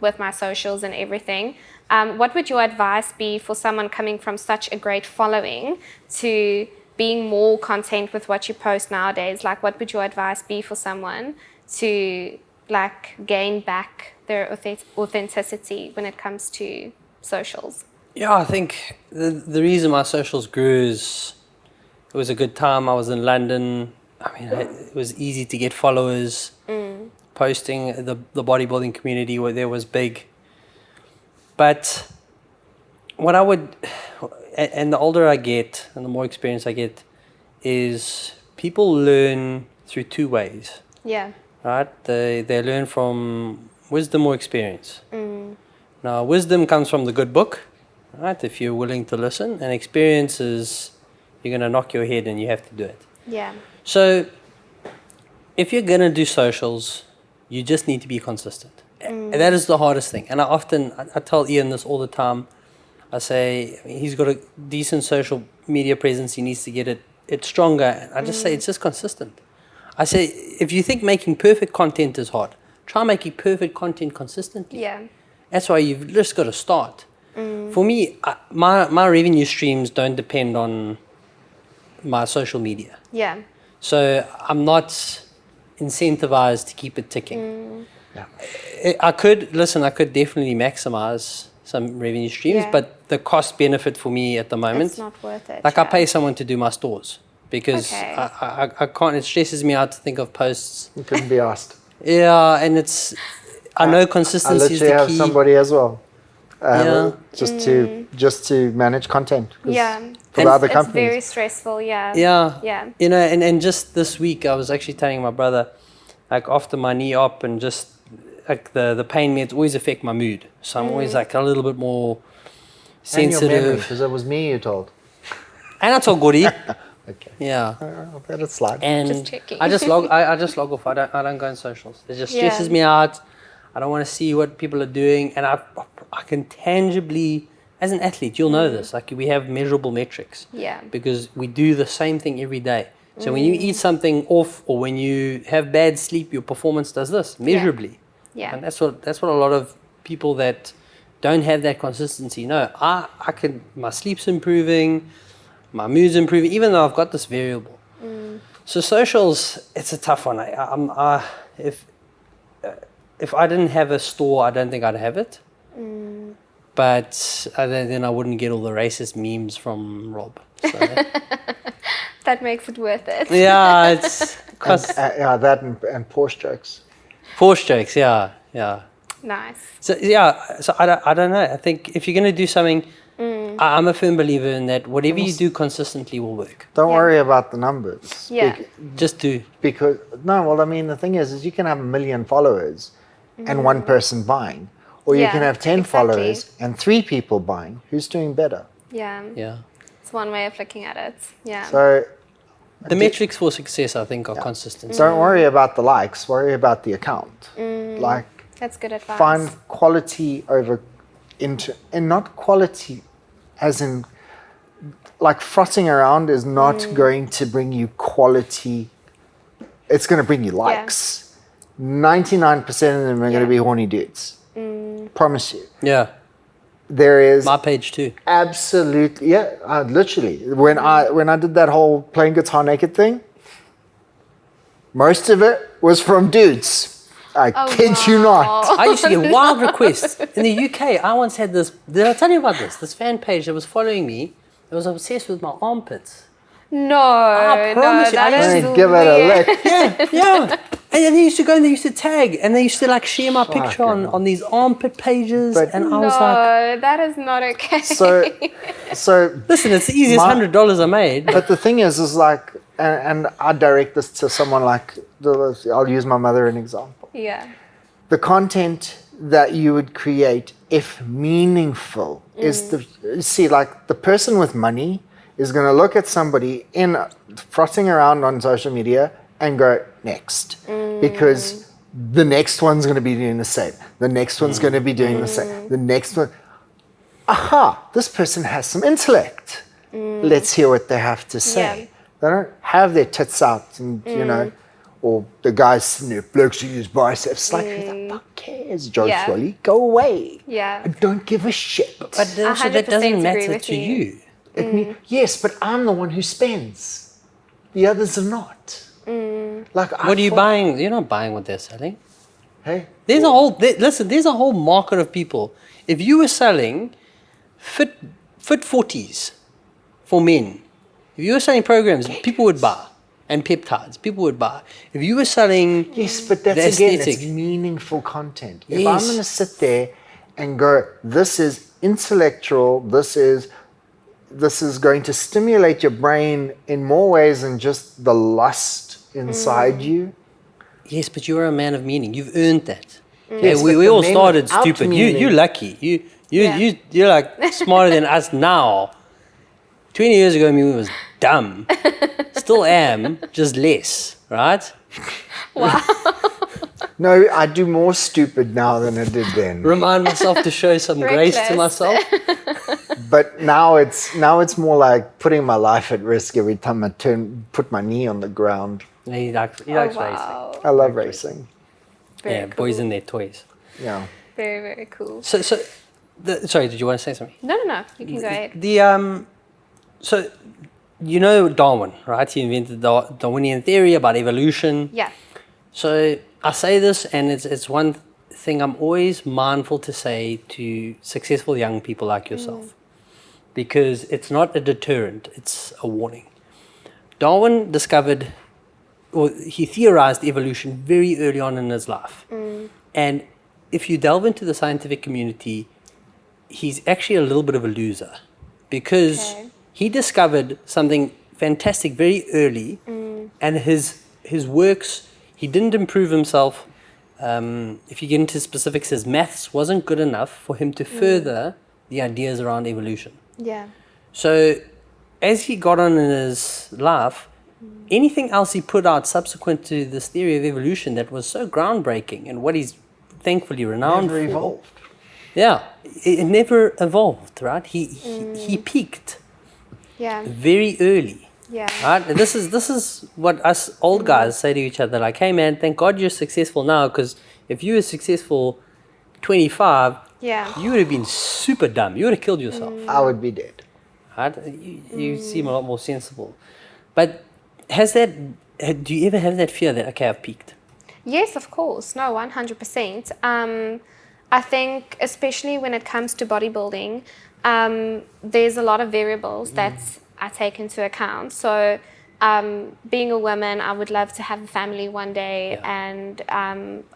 S2: with my socials and everything. What would your advice be for someone coming from such a great following to being more content with what you post nowadays? Like, what would your advice be for someone to like gain back their authenticity when it comes to socials?
S1: Yeah, I think the reason my socials grew is it was a good time. I was in London. I mean, it was easy to get followers. Posting the bodybuilding community where there was big. But what I would, and the older I get and the more experience I get, is people learn through two ways.
S2: Yeah.
S1: Right? They learn from wisdom or experience. Now, wisdom comes from the good book, right? If you're willing to listen, and experience is you're going to knock your head and you have to do it.
S2: Yeah.
S1: So, if you're going to do socials, you just need to be consistent. And that is the hardest thing. And I tell Ian this all the time. I say, he's got a decent social media presence. He needs to get it stronger. And I just say, it's just consistent. I say, if you think making perfect content is hard, try making perfect content consistently.
S2: Yeah.
S1: That's why you've just got to start. For me, my revenue streams don't depend on my social media.
S2: Yeah.
S1: So I'm not incentivized to keep it ticking. I could definitely maximize some revenue streams, but the cost benefit for me at the moment,
S2: it's not worth it.
S1: like I pay someone to do my stores because I can't, it stresses me out to think of posts.
S3: You couldn't be asked.
S1: Yeah, and I know consistency is the key.
S3: I literally have somebody as well. Just to manage content.
S2: Yeah.
S3: For the other companies.
S2: It's very stressful, yeah.
S1: Yeah. You know, and just this week I was actually telling my brother, like after my knee op and just like the pain meds always affect my mood. So I'm always like a little bit more sensitive.
S3: Because it was me you told.
S1: And I told Goody.
S3: Okay.
S1: Yeah.
S3: I'll let it slide.
S1: And
S2: just checking.
S1: I just log off. I don't go on socials. It just stresses me out. I don't want to see what people are doing, and I can tangibly, as an athlete, you'll know this. Like we have measurable metrics.
S2: Yeah.
S1: Because we do the same thing every day. So when you eat something off, or when you have bad sleep, your performance does this measurably.
S2: Yeah.
S1: And that's what a lot of people that don't have that consistency know. My sleep's improving, my mood's improving, even though I've got this variable. So socials, it's a tough one. If I didn't have a store, I don't think I'd have it. But then I wouldn't get all the racist memes from Rob. So.
S2: That makes it worth it.
S1: Yeah, it's
S3: that and Porsche jokes.
S1: Porsche jokes, yeah.
S2: Nice.
S1: So I don't know. I think if you're going to do something, I'm a firm believer in that whatever you do consistently will work.
S3: Don't worry about the numbers.
S2: Yeah.
S1: Just do.
S3: Because the thing is you can have 1 million followers and one person buying, or you can have 10 followers and 3 people buying. Who's doing better?
S2: Yeah. It's one way of looking at it. Yeah.
S3: So
S1: the metrics for success, I think, are consistency.
S3: Don't worry about the likes. Worry about the account.
S2: That's good advice.
S3: Find quality and not quality as in like frotting around is not going to bring you quality. It's going to bring you likes. 99% of them are going to be horny dudes. Promise you.
S1: Yeah.
S3: There is
S1: my page too.
S3: Absolutely, literally. When I did that whole playing guitar naked thing, most of it was from dudes. I kid you not.
S1: I used to get wild requests. In the UK, I once had this, did I tell you about this? This fan page that was following me, that was obsessed with my armpits.
S2: No,
S1: I promise you,
S2: that is
S3: give it a lick.
S1: Yeah. And they used to go and they used to tag and they used to like share my picture on these armpit pages. And I was like,
S2: that is not okay.
S3: So
S1: listen, it's the easiest $100 I made.
S3: But the thing is like, and I direct this to someone like, I'll use my mother as an example.
S2: Yeah.
S3: The content that you would create, if meaningful, is the person with money is going to look at somebody frotting around on social media and go next, because the next one's going to be doing the same. The next one's going to be doing the same. The next one, this person has some intellect. Let's hear what they have to say.
S2: Yeah.
S3: They don't have their tits out and or the guys sitting there flexing his biceps. Like, who the fuck cares, Joe
S2: Yeah.
S3: Swilly? Go away.
S2: Yeah.
S3: I don't give a shit.
S1: But also
S2: 100%
S1: that doesn't
S2: agree
S1: matter
S2: with
S1: to
S2: you.
S1: you.
S3: Yes, but I'm the one who spends. The others are not. Like,
S1: What are you buying? You're not buying what they're selling.
S3: Hey,
S1: There's a whole listen. There's a whole market of people. If you were selling fit 40s for men, if you were selling programs, people would buy, and peptides, people would buy. If you were selling,
S3: yes, but that's
S1: the
S3: again,
S1: aesthetic.
S3: it's meaningful content. If
S1: Yes.
S3: I'm going to sit there and go, this is intellectual, this is going to stimulate your brain in more ways than just the lust inside you.
S1: Yes, but you're a man of meaning. You've earned that.
S3: Yes,
S1: we
S3: but the
S1: all
S3: men
S1: started
S3: without
S1: stupid.
S3: meaning-
S1: You're lucky.
S2: Yeah.
S1: You're like smarter than us now. 20 years ago, me was dumb. Still am, just less, right?
S2: Wow.
S3: No, I do more stupid now than I did then.
S1: Remind myself to show some grace to
S2: Reckless.
S1: myself.
S3: But now it's more like putting my life at risk every time I put my knee on the ground.
S1: He likes
S2: Oh,
S1: racing.
S2: wow.
S3: I love racing.
S2: Very
S1: Yeah,
S2: cool.
S1: boys and their toys.
S3: Yeah.
S2: Very, very cool.
S1: So sorry, did you want to say something?
S2: No. You can go ahead.
S1: So you know Darwin, right? He invented the Darwinian theory about evolution.
S2: Yeah.
S1: So I say this, and it's one thing I'm always mindful to say to successful young people like yourself, because it's not a deterrent; it's a warning. Darwin discovered, or he theorized evolution very early on in his life, and if you delve into the scientific community, he's actually a little bit of a loser, because
S2: Okay.
S1: he discovered something fantastic very early, and his works, he didn't improve himself. If you get into specifics, his maths wasn't good enough for him to further the ideas around evolution.
S2: Yeah.
S1: So as he got on in his life, anything else he put out subsequent to this theory of evolution that was so groundbreaking and what he's thankfully renowned
S3: Never
S1: for.
S3: evolved.
S1: Yeah, it never evolved, right? He peaked
S2: Yeah.
S1: very early.
S2: Yeah.
S1: Right? And this is what us old guys say to each other, like, hey man, thank God you're successful now, because if you were successful 25,
S2: Yeah.
S1: you would have been super dumb. You would have killed yourself.
S3: I would be dead.
S1: Right? You seem a lot more sensible. But do you ever have that fear that, okay, I've peaked?
S2: Yes, of course. No, 100%. I think, especially when it comes to bodybuilding, there's a lot of variables that I take into account. So, being a woman, I would love to have a family one day, and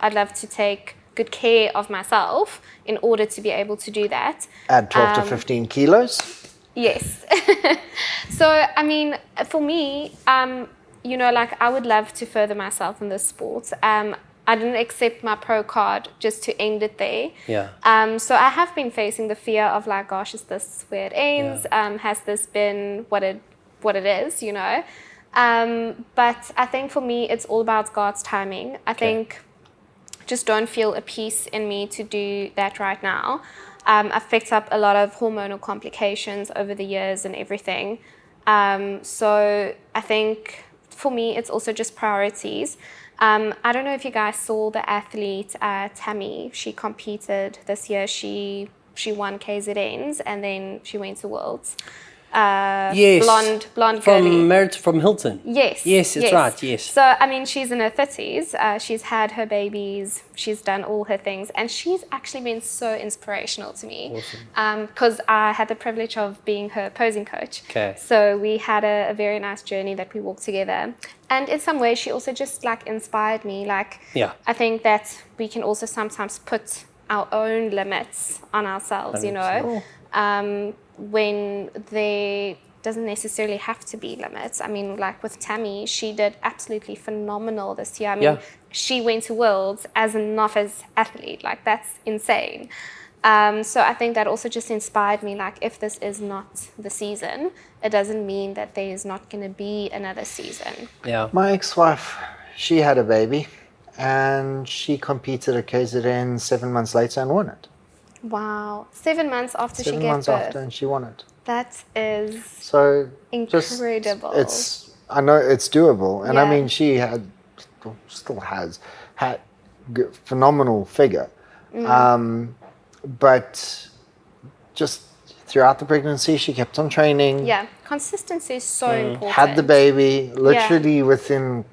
S2: I'd love to take good care of myself in order to be able to do that.
S3: Add 12 to 15 kilos.
S2: Yes. So, I mean, for me, like, I would love to further myself in this sport. I didn't accept my pro card just to end it there.
S1: Yeah.
S2: So I have been facing the fear of, like, gosh, is this where it ends? Has this been what it is, But I think for me, it's all about God's timing. I think just don't feel a peace in me to do that right now. I've picked up a lot of hormonal complications over the years and everything. So I think for me, it's also just priorities. I don't know if you guys saw the athlete Tammy. She competed this year. She won KZNs and then she went to Worlds.
S1: Yes.
S2: Blonde girly.
S1: From Hilton.
S2: Yes.
S1: Yes, that's right, yes.
S2: So, I mean, she's in her 30s. She's had her babies. She's done all her things. And she's actually been so inspirational to me.
S1: Awesome.
S2: Because I had the privilege of being her posing coach.
S1: Okay.
S2: So we had a very nice journey that we walked together. And in some ways, she also just, like, inspired me. Like,
S1: Yeah.
S2: I think that we can also sometimes put our own limits on ourselves,
S1: 100%.
S2: When there doesn't necessarily have to be limits. I mean, like with Tammy, she did absolutely phenomenal this year. I mean, she went to Worlds as a novice athlete. Like, that's insane. So I think that also just inspired me, like, if this is not the season, it doesn't mean that there is not going to be another season.
S1: Yeah.
S3: My ex-wife, she had a baby and she competed at KZN 7 months later and won it.
S2: Wow. 7 months after she
S3: 7
S2: gave
S3: months
S2: birth.
S3: after and she won it.
S2: That is
S3: So
S2: incredible.
S3: I know it's doable. And I
S2: Yeah.
S3: mean, she had still has had phenomenal figure, but just throughout the pregnancy she kept on training.
S2: Yeah, consistency is so important.
S3: Had the baby literally within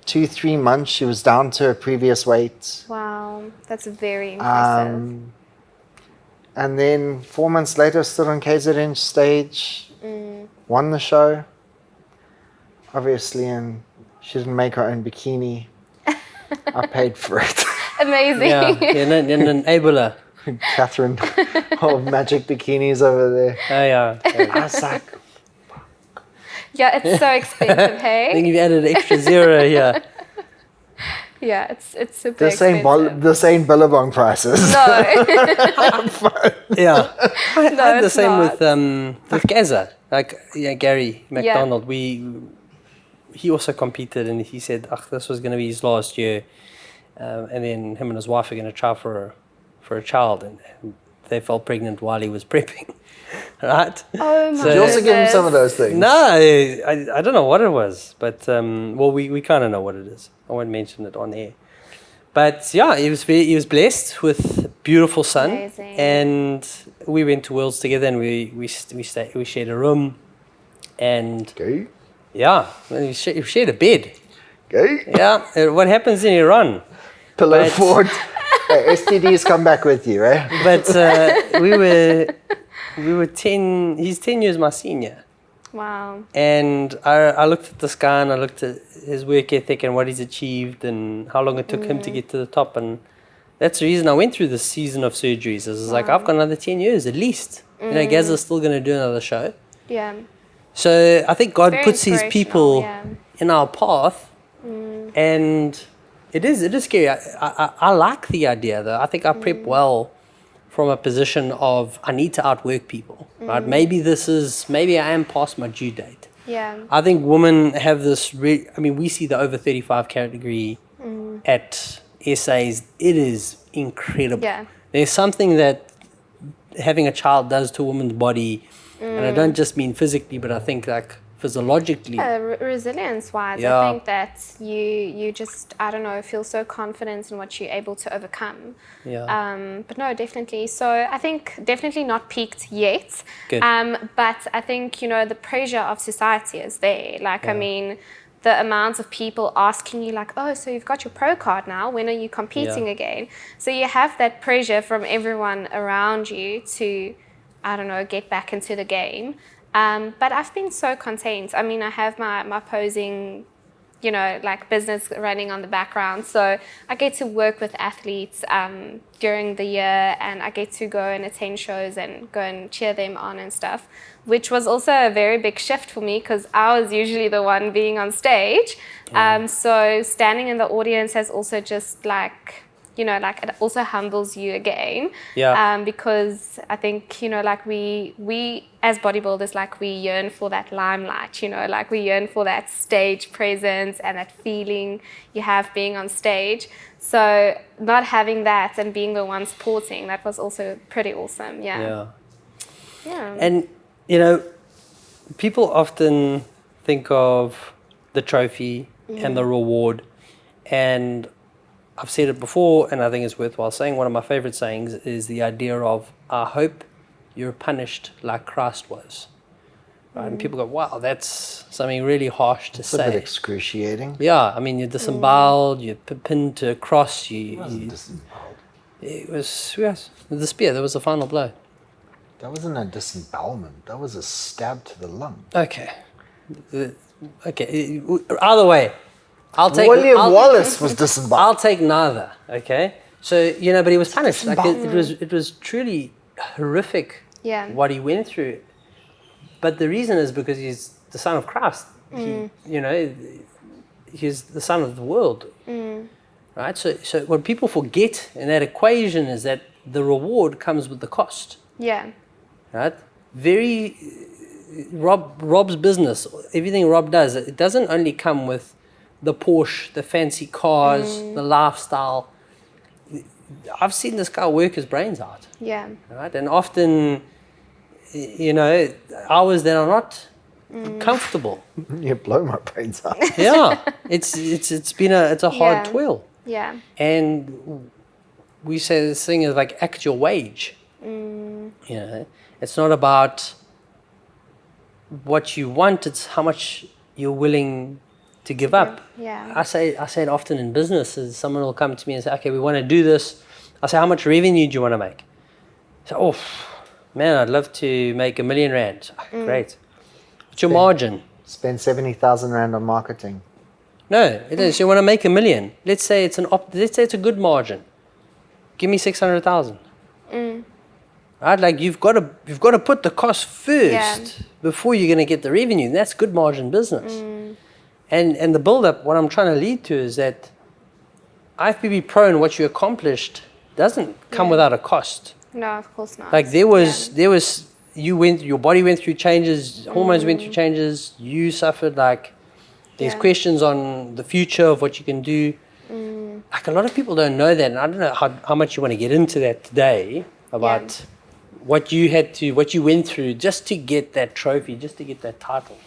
S3: 2-3 months she was down to her previous weight.
S2: Wow, that's very impressive.
S3: And then 4 months later stood on KZN stage, won the show, obviously, and she didn't make her own bikini. I paid for it.
S2: Amazing.
S1: Yeah, an enabler.
S3: Catherine of Magic Bikinis over there.
S1: Oh, yeah.
S3: I was like,
S2: Yeah, it's so expensive,
S1: I
S2: hey?
S1: think you've added an extra zero here.
S2: Yeah, it's super
S3: this
S2: expensive.
S3: ain't Billabong prices.
S2: No.
S1: Yeah. I had the
S2: it's
S1: same
S2: not.
S1: with Gaza. Like, Gary McDonald, he also competed, and he said, this was going to be his last year. And then him and his wife are going to try for a child, and they fell pregnant while he was prepping. Right?
S2: Oh my
S3: Did you also give him some of those things?
S1: No, I don't know what it was, but we kind of know what it is. I won't mention it on air. But yeah, he was blessed with a beautiful son.
S2: Amazing.
S1: And we went to Worlds together, and we shared a room, and
S3: Okay.
S1: yeah, we shared a bed.
S3: Okay.
S1: Yeah, what happens in Iran?
S3: Pillow
S1: But-
S3: fort. STDs come back with you, right?
S1: But we were 10. He's 10 years my senior.
S2: Wow.
S1: And I looked at this guy, and I looked at his work ethic and what he's achieved and how long it took him to get to the top. And that's the reason I went through this season of surgeries. It's like, I've got another 10 years at least. Gaza's still going to do another show.
S2: Yeah.
S1: So I think God
S2: Very
S1: puts these people
S2: inspirational,
S1: in our path. And it is scary. I like the idea, though. I think I prep well from a position of I need to outwork people. Right? Maybe I am past my due date.
S2: Yeah.
S1: I think women have this. We see the over 35 category at SAs. It is incredible.
S2: Yeah.
S1: There's something that having a child does to a woman's body, and I don't just mean physically, but I think like physiologically.
S2: Resilience wise,
S1: Yeah.
S2: I think that you just, I don't know, feel so confident in what you're able to overcome.
S1: Yeah.
S2: But no, definitely. So I think definitely not peaked yet.
S1: Good.
S2: But I think, the pressure of society is there. Like, I mean, the amount of people asking you like, oh, so you've got your pro card now, when are you competing again? So you have that pressure from everyone around you to, I don't know, get back into the game. But I've been so content. I mean, I have my posing, like business running on the background. So I get to work with athletes during the year, and I get to go and attend shows and go and cheer them on and stuff, which was also a very big shift for me because I was usually the one being on stage. So standing in the audience has also just like, like it also humbles you again.
S1: Yeah.
S2: Because I think, like we as bodybuilders, like we yearn for that limelight, like we yearn for that stage presence and that feeling you have being on stage. So not having that and being the one supporting, that was also pretty awesome. Yeah.
S1: And, people often think of the trophy and the reward, and I've said it before, and I think it's worthwhile saying. One of my favorite sayings is the idea of, I hope you're punished like Christ was. Right? And people go, wow, that's something really harsh to
S3: It's a bit
S1: say.
S3: excruciating.
S1: Yeah, I mean, you're disemboweled, you're pinned to a cross.
S3: It wasn't disemboweled.
S1: It was, yes, the spear, that was the final blow.
S3: That wasn't a disembowelment. That was a stab to the lung.
S1: Okay. Either way,
S3: William Wallace was disemboweled.
S1: I'll take neither. Okay. So but he was punished. Like it was truly horrific.
S2: Yeah.
S1: What he went through, but the reason is because he's the son of Christ. He's the son of the world. Right. So what people forget in that equation is that the reward comes with the cost.
S2: Yeah.
S1: Right. Rob's business, everything Rob does, it doesn't only come with the Porsche, the fancy cars, the lifestyle. I've seen this guy work his brains out.
S2: Yeah.
S1: Right? And often, hours that are not comfortable.
S3: You blow my brains out.
S1: Yeah, it's been a hard
S2: Yeah.
S1: toil.
S2: Yeah.
S1: And we say this thing is like act your wage. You know, it's not about what you want, it's how much you're willing to give up.
S2: Yeah.
S1: I say it often in businesses. Someone will come to me and say, okay, we want to do this. I say, how much revenue do you want to make? So, oh man, I'd love to make R1 million. Great. What's your margin?
S3: Spend 70,000 Rand on marketing.
S1: No, it is. You want to make $1 million. Let's say it's a good margin. Give me 600,000. Right? Like you've got to put the cost first before you're going to get the revenue. And that's good margin business. And the build up, what I'm trying to lead to is that IFBB Pro and what you accomplished doesn't come without a cost.
S2: No, of course not.
S1: Like your body went through changes, hormones went through changes, you suffered, like there's questions on the future of what you can do. Like a lot of people don't know that, and I don't know how much you want to get into that today about what you went through just to get that trophy, just to get that title.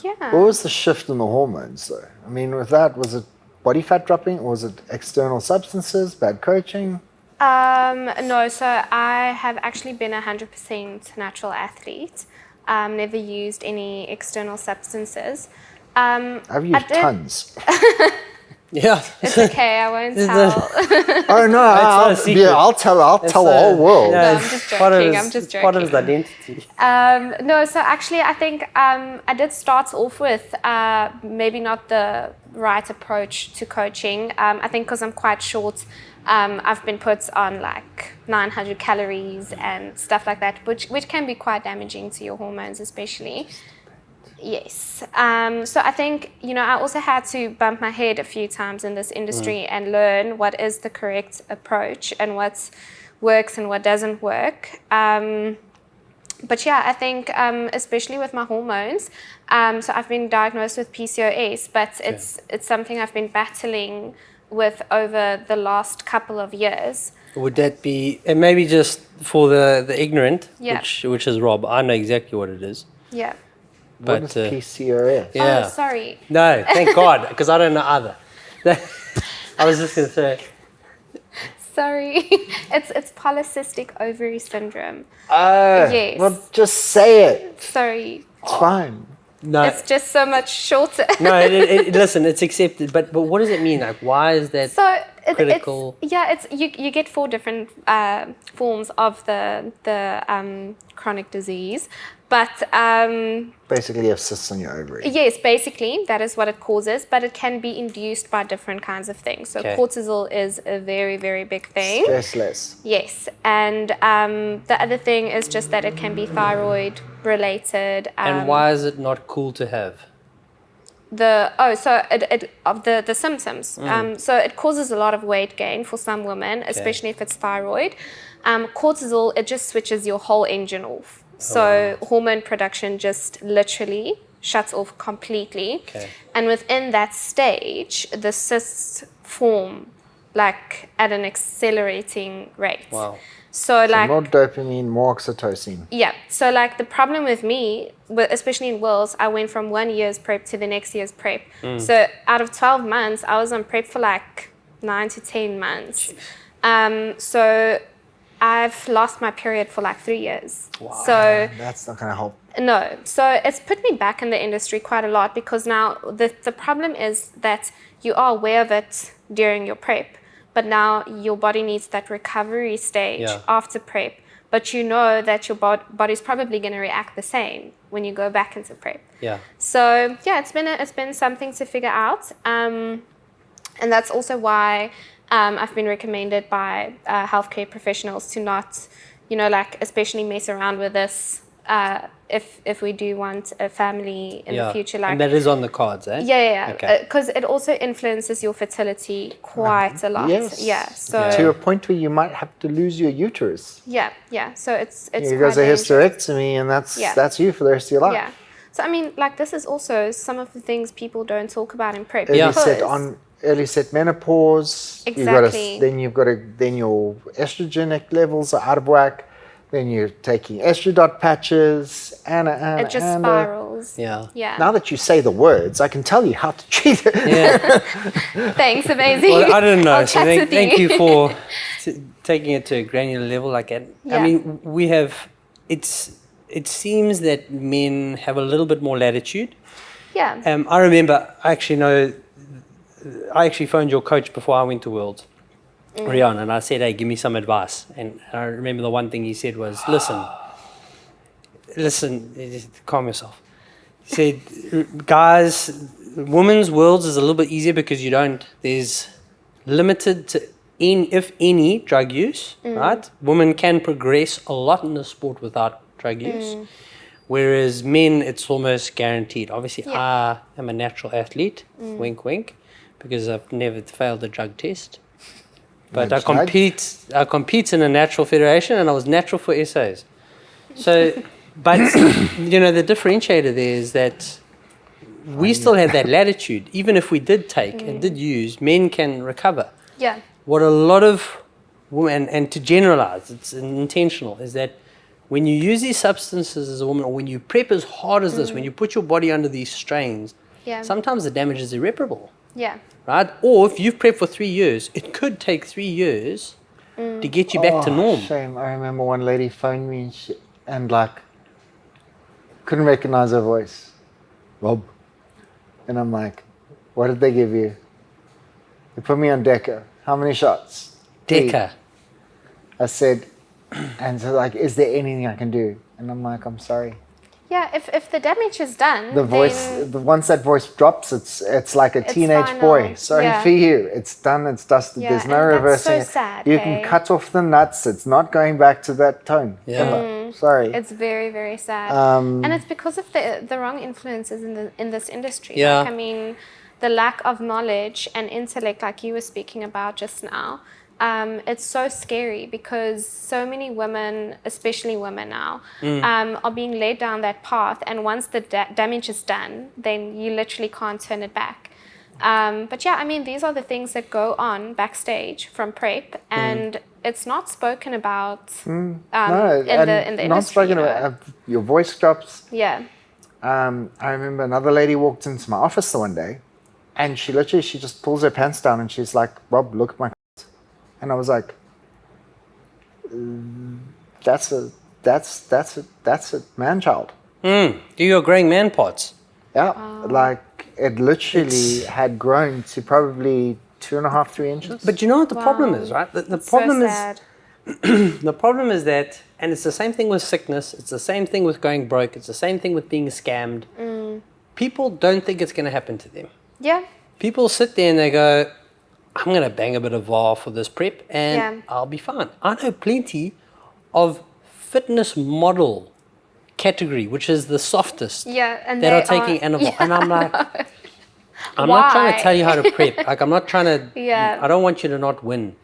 S2: Yeah.
S3: What was the shift in the hormones, though? I mean, with that, was it body fat dropping, or was it external substances, bad coaching?
S2: No, so I have actually been 100% natural athlete. Never used any external substances.
S3: I've used tons.
S1: Yeah.
S2: It's okay, I won't tell.
S3: Oh no,
S1: not a secret.
S3: I'll tell the whole world.
S1: Yeah,
S2: I'm just joking, I'm just
S1: Part of his
S2: joking.
S1: identity.
S2: No, so actually I think I did start off with maybe not the right approach to coaching. I think because I'm quite short, I've been put on like 900 calories and stuff like that, which can be quite damaging to your hormones especially. Yes. So I think, I also had to bump my head a few times in this industry and learn what is the correct approach and what works and what doesn't work. But yeah, I think especially with my hormones, so I've been diagnosed with PCOS, but it's something I've been battling with over the last couple of years.
S1: Would that be, and maybe just for the ignorant,
S2: Yeah.
S1: which is Rob, I know exactly what it is.
S2: Yeah.
S3: What
S1: But
S3: is PCOS?
S1: yeah.
S2: Oh, sorry.
S1: No, thank God, because I don't know either. I was just going to say.
S2: Sorry. It's polycystic ovary syndrome. Yes.
S3: Well, just say it.
S2: Sorry.
S3: It's fine.
S1: No,
S2: It's just so much shorter.
S1: no. Listen, it's accepted, but what does it mean? Like, why is that
S2: So
S1: critical?
S2: it's you get 4 different forms of the chronic disease, but
S3: Basically, you have cysts on your ovary.
S2: yes, basically that is what it causes, but it can be induced by different kinds of things. So
S1: Okay.
S2: cortisol is a very, very big thing.
S3: Stress less.
S2: Yes, and the other thing is just that it can be thyroid related.
S1: And why is it not cool to have?
S2: The symptoms. So it causes a lot of weight gain for some women, especially if it's thyroid. Cortisol, it just switches your whole engine off. So hormone production just literally shuts off completely.
S1: Okay.
S2: And within that stage, the cysts form like at an accelerating rate.
S1: Wow.
S2: So like
S3: More dopamine, more oxytocin.
S2: yeah. So like the problem with me, especially in Worlds, I went from 1 year's prep to the next year's prep. So out of 12 months, I was on prep for like 9 to 10 months. So I've lost my period for like 3 years.
S1: Wow.
S2: So
S3: That's not going to help.
S2: no. So it's put me back in the industry quite a lot because now the problem is that you are aware of it during your prep, but now your body needs that recovery stage after prep. But you know that your body's probably going to react the same when you go back into prep.
S1: Yeah.
S2: So yeah, it's been something to figure out, and that's also why I've been recommended by healthcare professionals to not, especially mess around with this if we do want a family in the future. Like
S1: and that is on the cards, eh?
S2: yeah,
S1: Okay.
S2: because it also influences your fertility quite a lot.
S3: Yes.
S2: Yeah. So
S3: To a point where you might have to lose your uterus.
S2: yeah. So it's
S3: Here
S2: quite
S3: goes a
S2: dangerous.
S3: hysterectomy, and that's you for the rest of your life.
S2: Yeah. So I mean, like this is also some of the things people don't talk about in prep.
S3: Early set menopause.
S2: Exactly.
S3: Then your estrogenic levels are out of whack. Then you're taking estradiol patches,
S2: It just spirals. levels.
S1: Yeah.
S3: Now that you say the words, I can tell you how to treat it.
S1: Yeah.
S2: Thanks, amazing.
S1: Well, I don't know.
S2: I'll
S1: So
S2: chat with
S1: thank you for taking it to a granular level like that.
S2: Yeah.
S1: I mean, we have. It seems that men have a little bit more latitude.
S2: Yeah.
S1: I remember. I actually phoned your coach before I went to Worlds, Rian, and I said, "Hey, give me some advice." And I remember the one thing he said was, "Listen, calm yourself." He said, "Guys, women's Worlds is a little bit easier because there's limited to if any drug use, right? Women can progress a lot in the sport without drug use, whereas men, it's almost guaranteed. Obviously, I am a natural athlete, wink, wink, because I've never failed a drug test. But I compete in a natural federation, and I was natural for SAs. So, but the differentiator there is that we still have that latitude. Even if we did take and did use, men can recover.
S2: Yeah.
S1: What a lot of women, and to generalize, it's intentional, is that when you use these substances as a woman, or when you prep as hard as this, when you put your body under these strains, sometimes the damage is irreparable.
S2: Yeah.
S1: Right? Or if you've prepped for 3 years, it could take 3 years to get you back to norm.
S3: Shame. I remember one lady phoned me and couldn't recognize her voice. Rob. And I'm like, what did they give you? They put me on Deca. How many shots? 3.
S1: Deca.
S3: I said, and so is there anything I can do? And I'm like, I'm sorry.
S2: Yeah, if the damage is done,
S3: The voice, once that voice drops, it's like a teenage
S2: final.
S3: boy. Sorry for you. It's done. It's dusted.
S2: Yeah,
S3: There's no
S2: and
S3: reversing
S2: that's so sad,
S3: You can cut off the nuts. It's not going back to that tone.
S1: Yeah.
S3: Sorry.
S2: It's very, very sad. And it's because of the wrong influences in this industry.
S1: Yeah.
S2: Like, I mean, the lack of knowledge and intellect, like you were speaking about just now, it's so scary because so many women, especially women now, are being led down that path. And once the damage is done, then you literally can't turn it back. But yeah, I mean, these are the things that go on backstage from prep, and it's not spoken about in the industry.
S3: Not spoken about. Your voice drops.
S2: Yeah.
S3: I remember another lady walked into my office the one day, and she just pulls her pants down and she's like, "Rob, look at my." And I was like, that's a man child.
S1: Do your growing man parts.
S3: Yeah, it literally had grown to probably 2.5, 3 inches.
S1: But you know what the problem is, right? The problem is
S2: sad.
S1: the problem is that, and it's the same thing with sickness. It's the same thing with going broke. It's the same thing with being scammed. People don't think it's going to happen to them.
S2: Yeah.
S1: People sit there and they go, I'm going to bang a bit of VAR for this prep and I'll be fine. I know plenty of fitness model category, which is the softest,
S2: and
S1: that are taking Anavar. And I'm like, I'm not trying to tell you how to prep. Like, I'm not trying to, I don't want you to not win.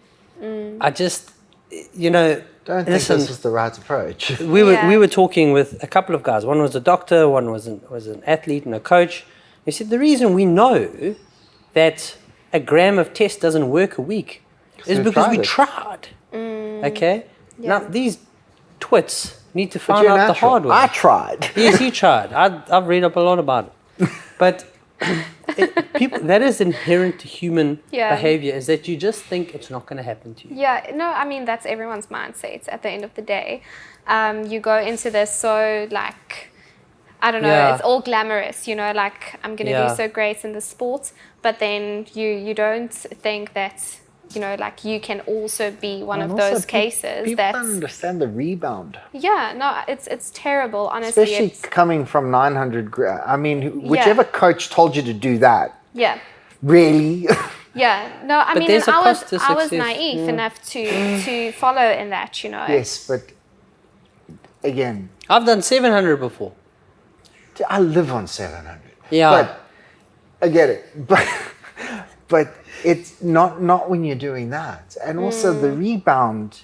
S1: I just,
S3: don't think this is the right approach.
S1: We were talking with a couple of guys. One was a doctor, one was an athlete and a coach. They said the reason we know that a gram of test doesn't work a week is because we tried. Okay? Now, these twits need to find out the hard way.
S3: I tried.
S1: Yes, he tried. I've read up a lot about it. But people, that is inherent to human behavior, is that you just think it's not going to happen to you.
S2: Yeah, no, I mean, that's everyone's mindset at the end of the day. You go into this so, I don't know, it's all glamorous, I'm going to do so great in the sport, but then you don't think that, you can also be one of those cases.
S3: People don't understand the rebound.
S2: Yeah, no, it's terrible, honestly.
S3: Especially coming from 900 I mean, whichever coach told you to do that.
S2: Yeah.
S3: Really?
S2: Yeah, no, I mean, I was naive enough to follow in that,
S3: Yes, but again,
S1: I've done 700 before.
S3: I live on 700.
S1: Yeah.
S3: But I get it. But it's not when you're doing that. And also the rebound,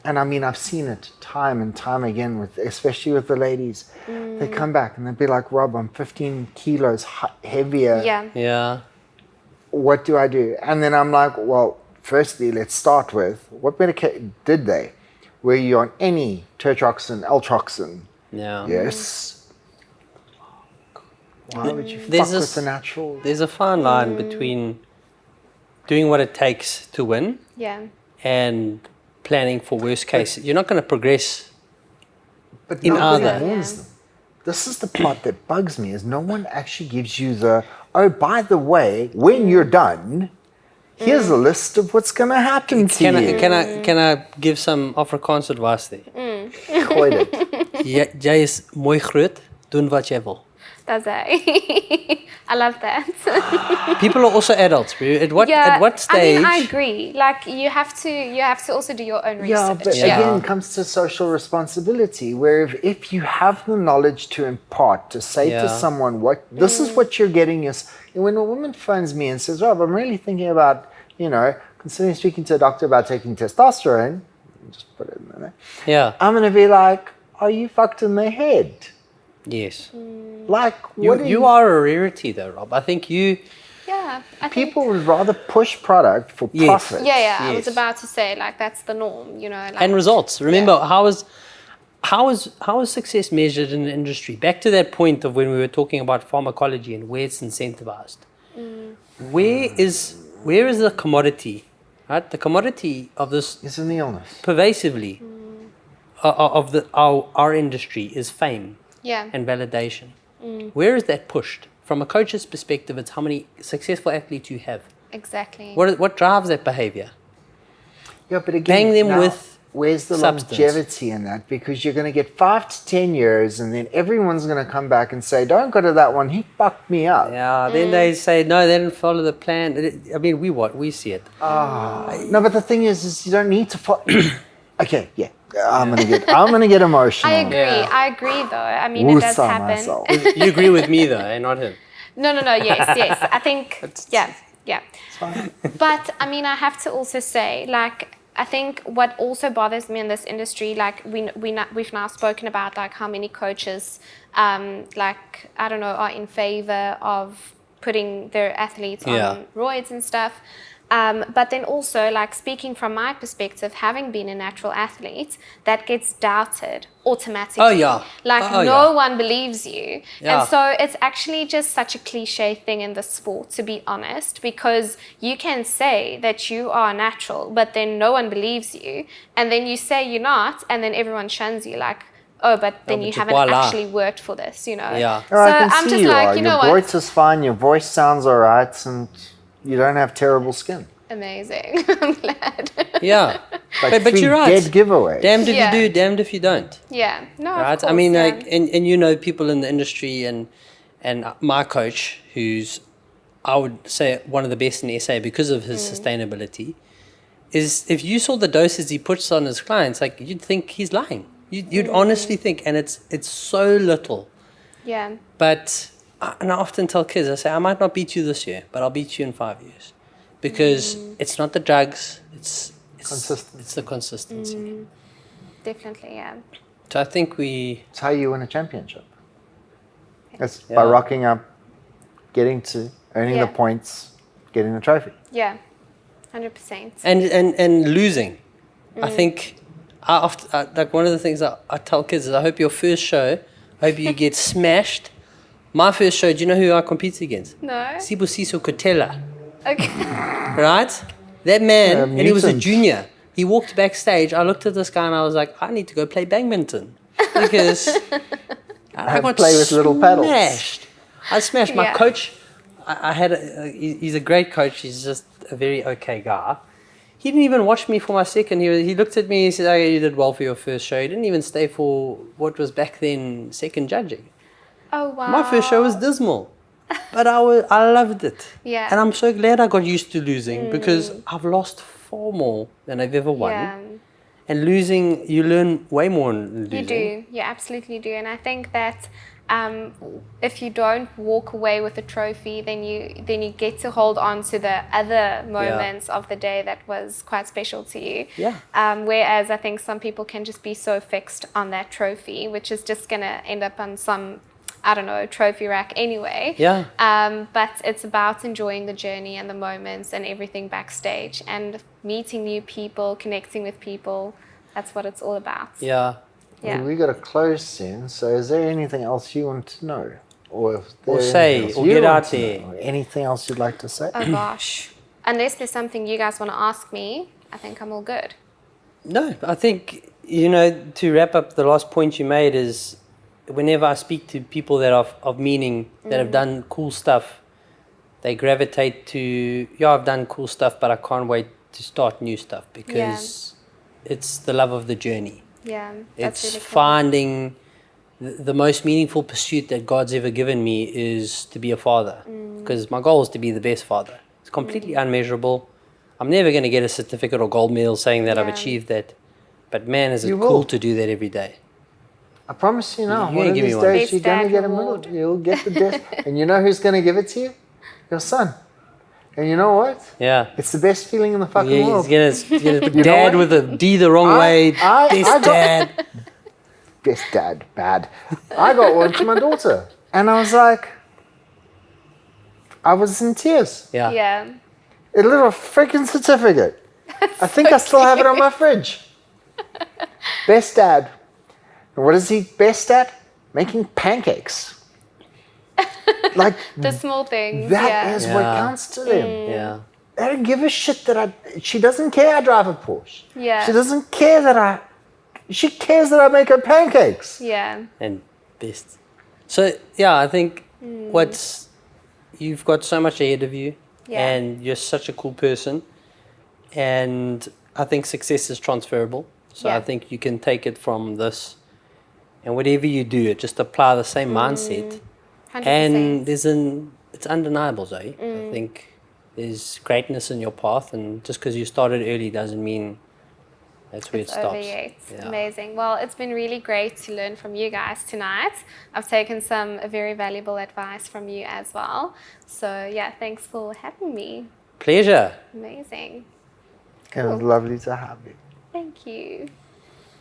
S3: and I mean, I've seen it time and time again, especially with the ladies. They come back and they'll be like, Rob, I'm 15 kilos heavier.
S1: Yeah.
S3: What do I do? And then I'm like, well, firstly, let's start with, what medication did they? Were you on any tetroxin, L-troxin?
S1: Yeah.
S3: Yes. Why would you
S1: There's
S3: fuck
S1: this-
S3: with the natural?
S1: There's a fine line between doing what it takes to win
S2: Yeah.
S1: and planning for worst case. You're not going to progress.
S3: But
S1: in
S3: nobody
S1: other.
S3: warns them. This is the part that bugs me: is no one actually gives you the, oh, by the way, when you're done, here's a list of what's going to happen to you.
S1: Can I give some Afrikaans advice there?
S3: Gooi dit.
S1: Jy is mooi groot, doen wat jy wil.
S2: That's it. I love that.
S1: People are also adults, bro. At what stage?
S2: I mean, I agree. Like you have to also do your own
S3: Yeah,
S2: research.
S3: but again, it comes to social responsibility, where if you have the knowledge to impart, to say to
S1: Yeah.
S3: someone, this is what you're getting is, when a woman phones me and says, Rob, I'm really thinking about, considering speaking to a doctor about taking testosterone, just put it in there,
S1: Yeah.
S3: I'm going to be like, are you fucked in the head?
S1: Yes.
S3: Like, what
S1: You are a rarity, though, Rob. I think you.
S2: Yeah. I think,
S3: people would rather push product for
S1: Yes.
S3: profit.
S2: yeah. I was
S1: Yes.
S2: about to say like that's the norm. Like,
S1: And results. Remember, how is success measured in the industry? Back to that point of when we were talking about pharmacology and where it's incentivized. Where is the commodity? Right, the commodity of this
S3: It's an illness.
S1: pervasively of our industry is fame
S2: Yeah.
S1: and validation. Where is that pushed? From a coach's perspective, it's how many successful athletes you have.
S2: Exactly.
S1: What drives that behavior?
S3: Yeah, but again,
S1: Bang them
S3: now,
S1: with
S3: where's the
S1: substance.
S3: longevity in that? Because you're going to get 5 to 10 years, and then everyone's going to come back and say, "Don't go to that one. He fucked me up."
S1: Yeah, then they say, no, they didn't follow the plan. I mean, we see it.
S3: No, but the thing is you don't need to follow. Okay, yeah, I'm gonna get emotional.
S2: I agree.
S1: Yeah.
S2: I agree, though. I mean, it does
S3: Woosah
S2: happen.
S3: myself.
S1: You agree with me, though, and not him.
S2: No. Yes. I think, yeah.
S3: It's fine.
S2: But I mean, I have to also say, like, I think what also bothers me in this industry, like we've now spoken about, like how many coaches, like I don't know, are in favor of putting their athletes on roids and stuff. But then also, like speaking from my perspective, having been a natural athlete, that gets doubted automatically.
S1: Oh, yeah.
S2: Like no one believes you.
S1: Yeah.
S2: And so it's actually just such a cliche thing in the sport, to be honest, because you can say that you are natural, but then no one believes you. And then you say you're not, and then everyone shuns you like, oh, but then you haven't actually worked for this,
S1: Yeah.
S2: So
S3: I can
S2: I'm
S3: see
S2: just
S3: you
S2: like,
S3: are.
S2: you know
S3: Your
S2: what?
S3: voice is fine. Your voice sounds all right, and you don't have terrible skin.
S2: Amazing. I'm glad.
S1: Yeah.
S3: Like
S1: But you're right.
S3: Dead giveaways.
S1: Damned if
S2: Yeah.
S1: you do, damned if you don't.
S2: Yeah. No,
S1: Right?
S2: of course,
S1: I mean,
S2: yeah.
S1: like, and you know people in the industry, and my coach, who's, I would say, one of the best in SA because of his sustainability, is if you saw the doses he puts on his clients, like you'd think he's lying. You'd honestly think, and it's so little.
S2: Yeah.
S1: But and I often tell kids, I say, I might not beat you this year, but I'll beat you in 5 years, because it's not the drugs, it's
S3: Consistency.
S1: It's the consistency.
S2: Definitely, yeah.
S1: So I think we.
S3: It's how you win a championship. It's
S1: Yeah.
S3: by rocking up, getting to, earning the
S2: Yeah.
S3: points, getting the trophy.
S2: Yeah. 100%.
S1: And losing. I think like one of the things I tell kids is, I hope your first show, I hope you get smashed. My first show, do you know who I competed against?
S2: No?
S1: Sibusiso Kotela,
S2: Okay.
S1: right? That man, and he was a
S3: mutant.
S1: junior. He walked backstage. I looked at this guy and I was like, I need to go play badminton, because I got
S3: play with little paddles.
S1: smashed. I smashed my
S2: Yeah.
S1: coach. I had he's a great coach. He's just a very okay guy. He didn't even watch me for my second. He looked at me and he said, "Oh, you did well for your first show." He didn't even stay for what was back then second judging.
S2: Oh, wow.
S1: My first show was dismal, but I loved it.
S2: Yeah.
S1: And I'm so glad I got used to losing, because I've lost far more than I've ever won.
S2: Yeah.
S1: And losing, you learn way more in losing.
S2: You do. You absolutely do. And I think that if you don't walk away with a trophy, then you get to hold on to the other moments of the day that was quite special to you.
S1: Yeah.
S2: Whereas I think some people can just be so fixed on that trophy, which is just going to end up on some, I don't know, trophy rack anyway.
S1: Yeah.
S2: But it's about enjoying the journey and the moments and everything backstage and meeting new people, connecting with people. That's what it's all about.
S1: Yeah.
S2: Yeah.
S3: Well, we got to close soon, so is there anything else you want to know? or
S1: say,
S3: anything else
S1: or
S3: you
S1: get
S3: want
S1: out
S3: to
S1: there.
S3: know, or anything else you'd like to say?
S2: Oh gosh. Unless there's something you guys want to ask me, I think I'm all good.
S1: No, I think, you know, to wrap up the last point you made is whenever I speak to people that are of meaning, that have done cool stuff, they gravitate to, yeah, I've done cool stuff, but I can't wait to start new stuff because it's the love of the journey.
S2: Yeah, that's
S1: It's
S2: really cool.
S1: finding the most meaningful pursuit that God's ever given me is to be a father, because my goal is to be the best father. It's completely unmeasurable. I'm never going to get a certificate or gold medal saying that I've
S2: Yeah.
S1: achieved that, but man, is it
S3: You
S1: cool
S3: will.
S1: to do that every day.
S3: I promise you now,
S1: You're
S3: one
S1: gonna
S3: of
S1: give me
S3: these
S1: one.
S3: days
S2: Best
S3: you're going to
S2: dad
S3: get a
S2: reward.
S3: medal. You'll get the best. And you know who's going to give it to you? Your son. And you know what?
S1: Yeah.
S3: It's the best feeling in the fucking
S1: Yeah,
S3: world.
S1: he's gonna put
S3: You know
S1: dad
S3: what?
S1: with a D the wrong way. Best
S3: got-
S1: dad.
S3: Best dad, bad. I got one for my daughter. And I was like, I was in tears.
S1: Yeah.
S2: Yeah.
S3: A little freaking certificate. I think I still have it on my fridge. Best dad. And what is he best at? Making pancakes. Like,
S2: The small things.
S3: that is what
S1: Yeah.
S3: counts to them.
S1: Yeah.
S3: They don't give a shit that she doesn't care I drive a Porsche.
S2: Yeah.
S3: She doesn't care that she cares that I make her pancakes.
S2: Yeah.
S1: And best. So yeah, I think you've got so much ahead of you,
S2: Yeah.
S1: and you're such a cool person, and I think success is transferable. So
S2: Yeah.
S1: I think you can take it from this, and whatever you do, just apply the same mindset.
S2: 100%.
S1: And it's undeniable, Zoe. I think there's greatness in your path, and just because you started early doesn't mean that's where
S2: It's
S1: it stops.
S2: over yet.
S1: Yeah.
S2: Amazing. Well, it's been really great to learn from you guys tonight. I've taken some very valuable advice from you as well. So yeah, thanks for having me.
S1: Pleasure.
S2: Amazing.
S3: It was lovely to have you.
S2: Thank you.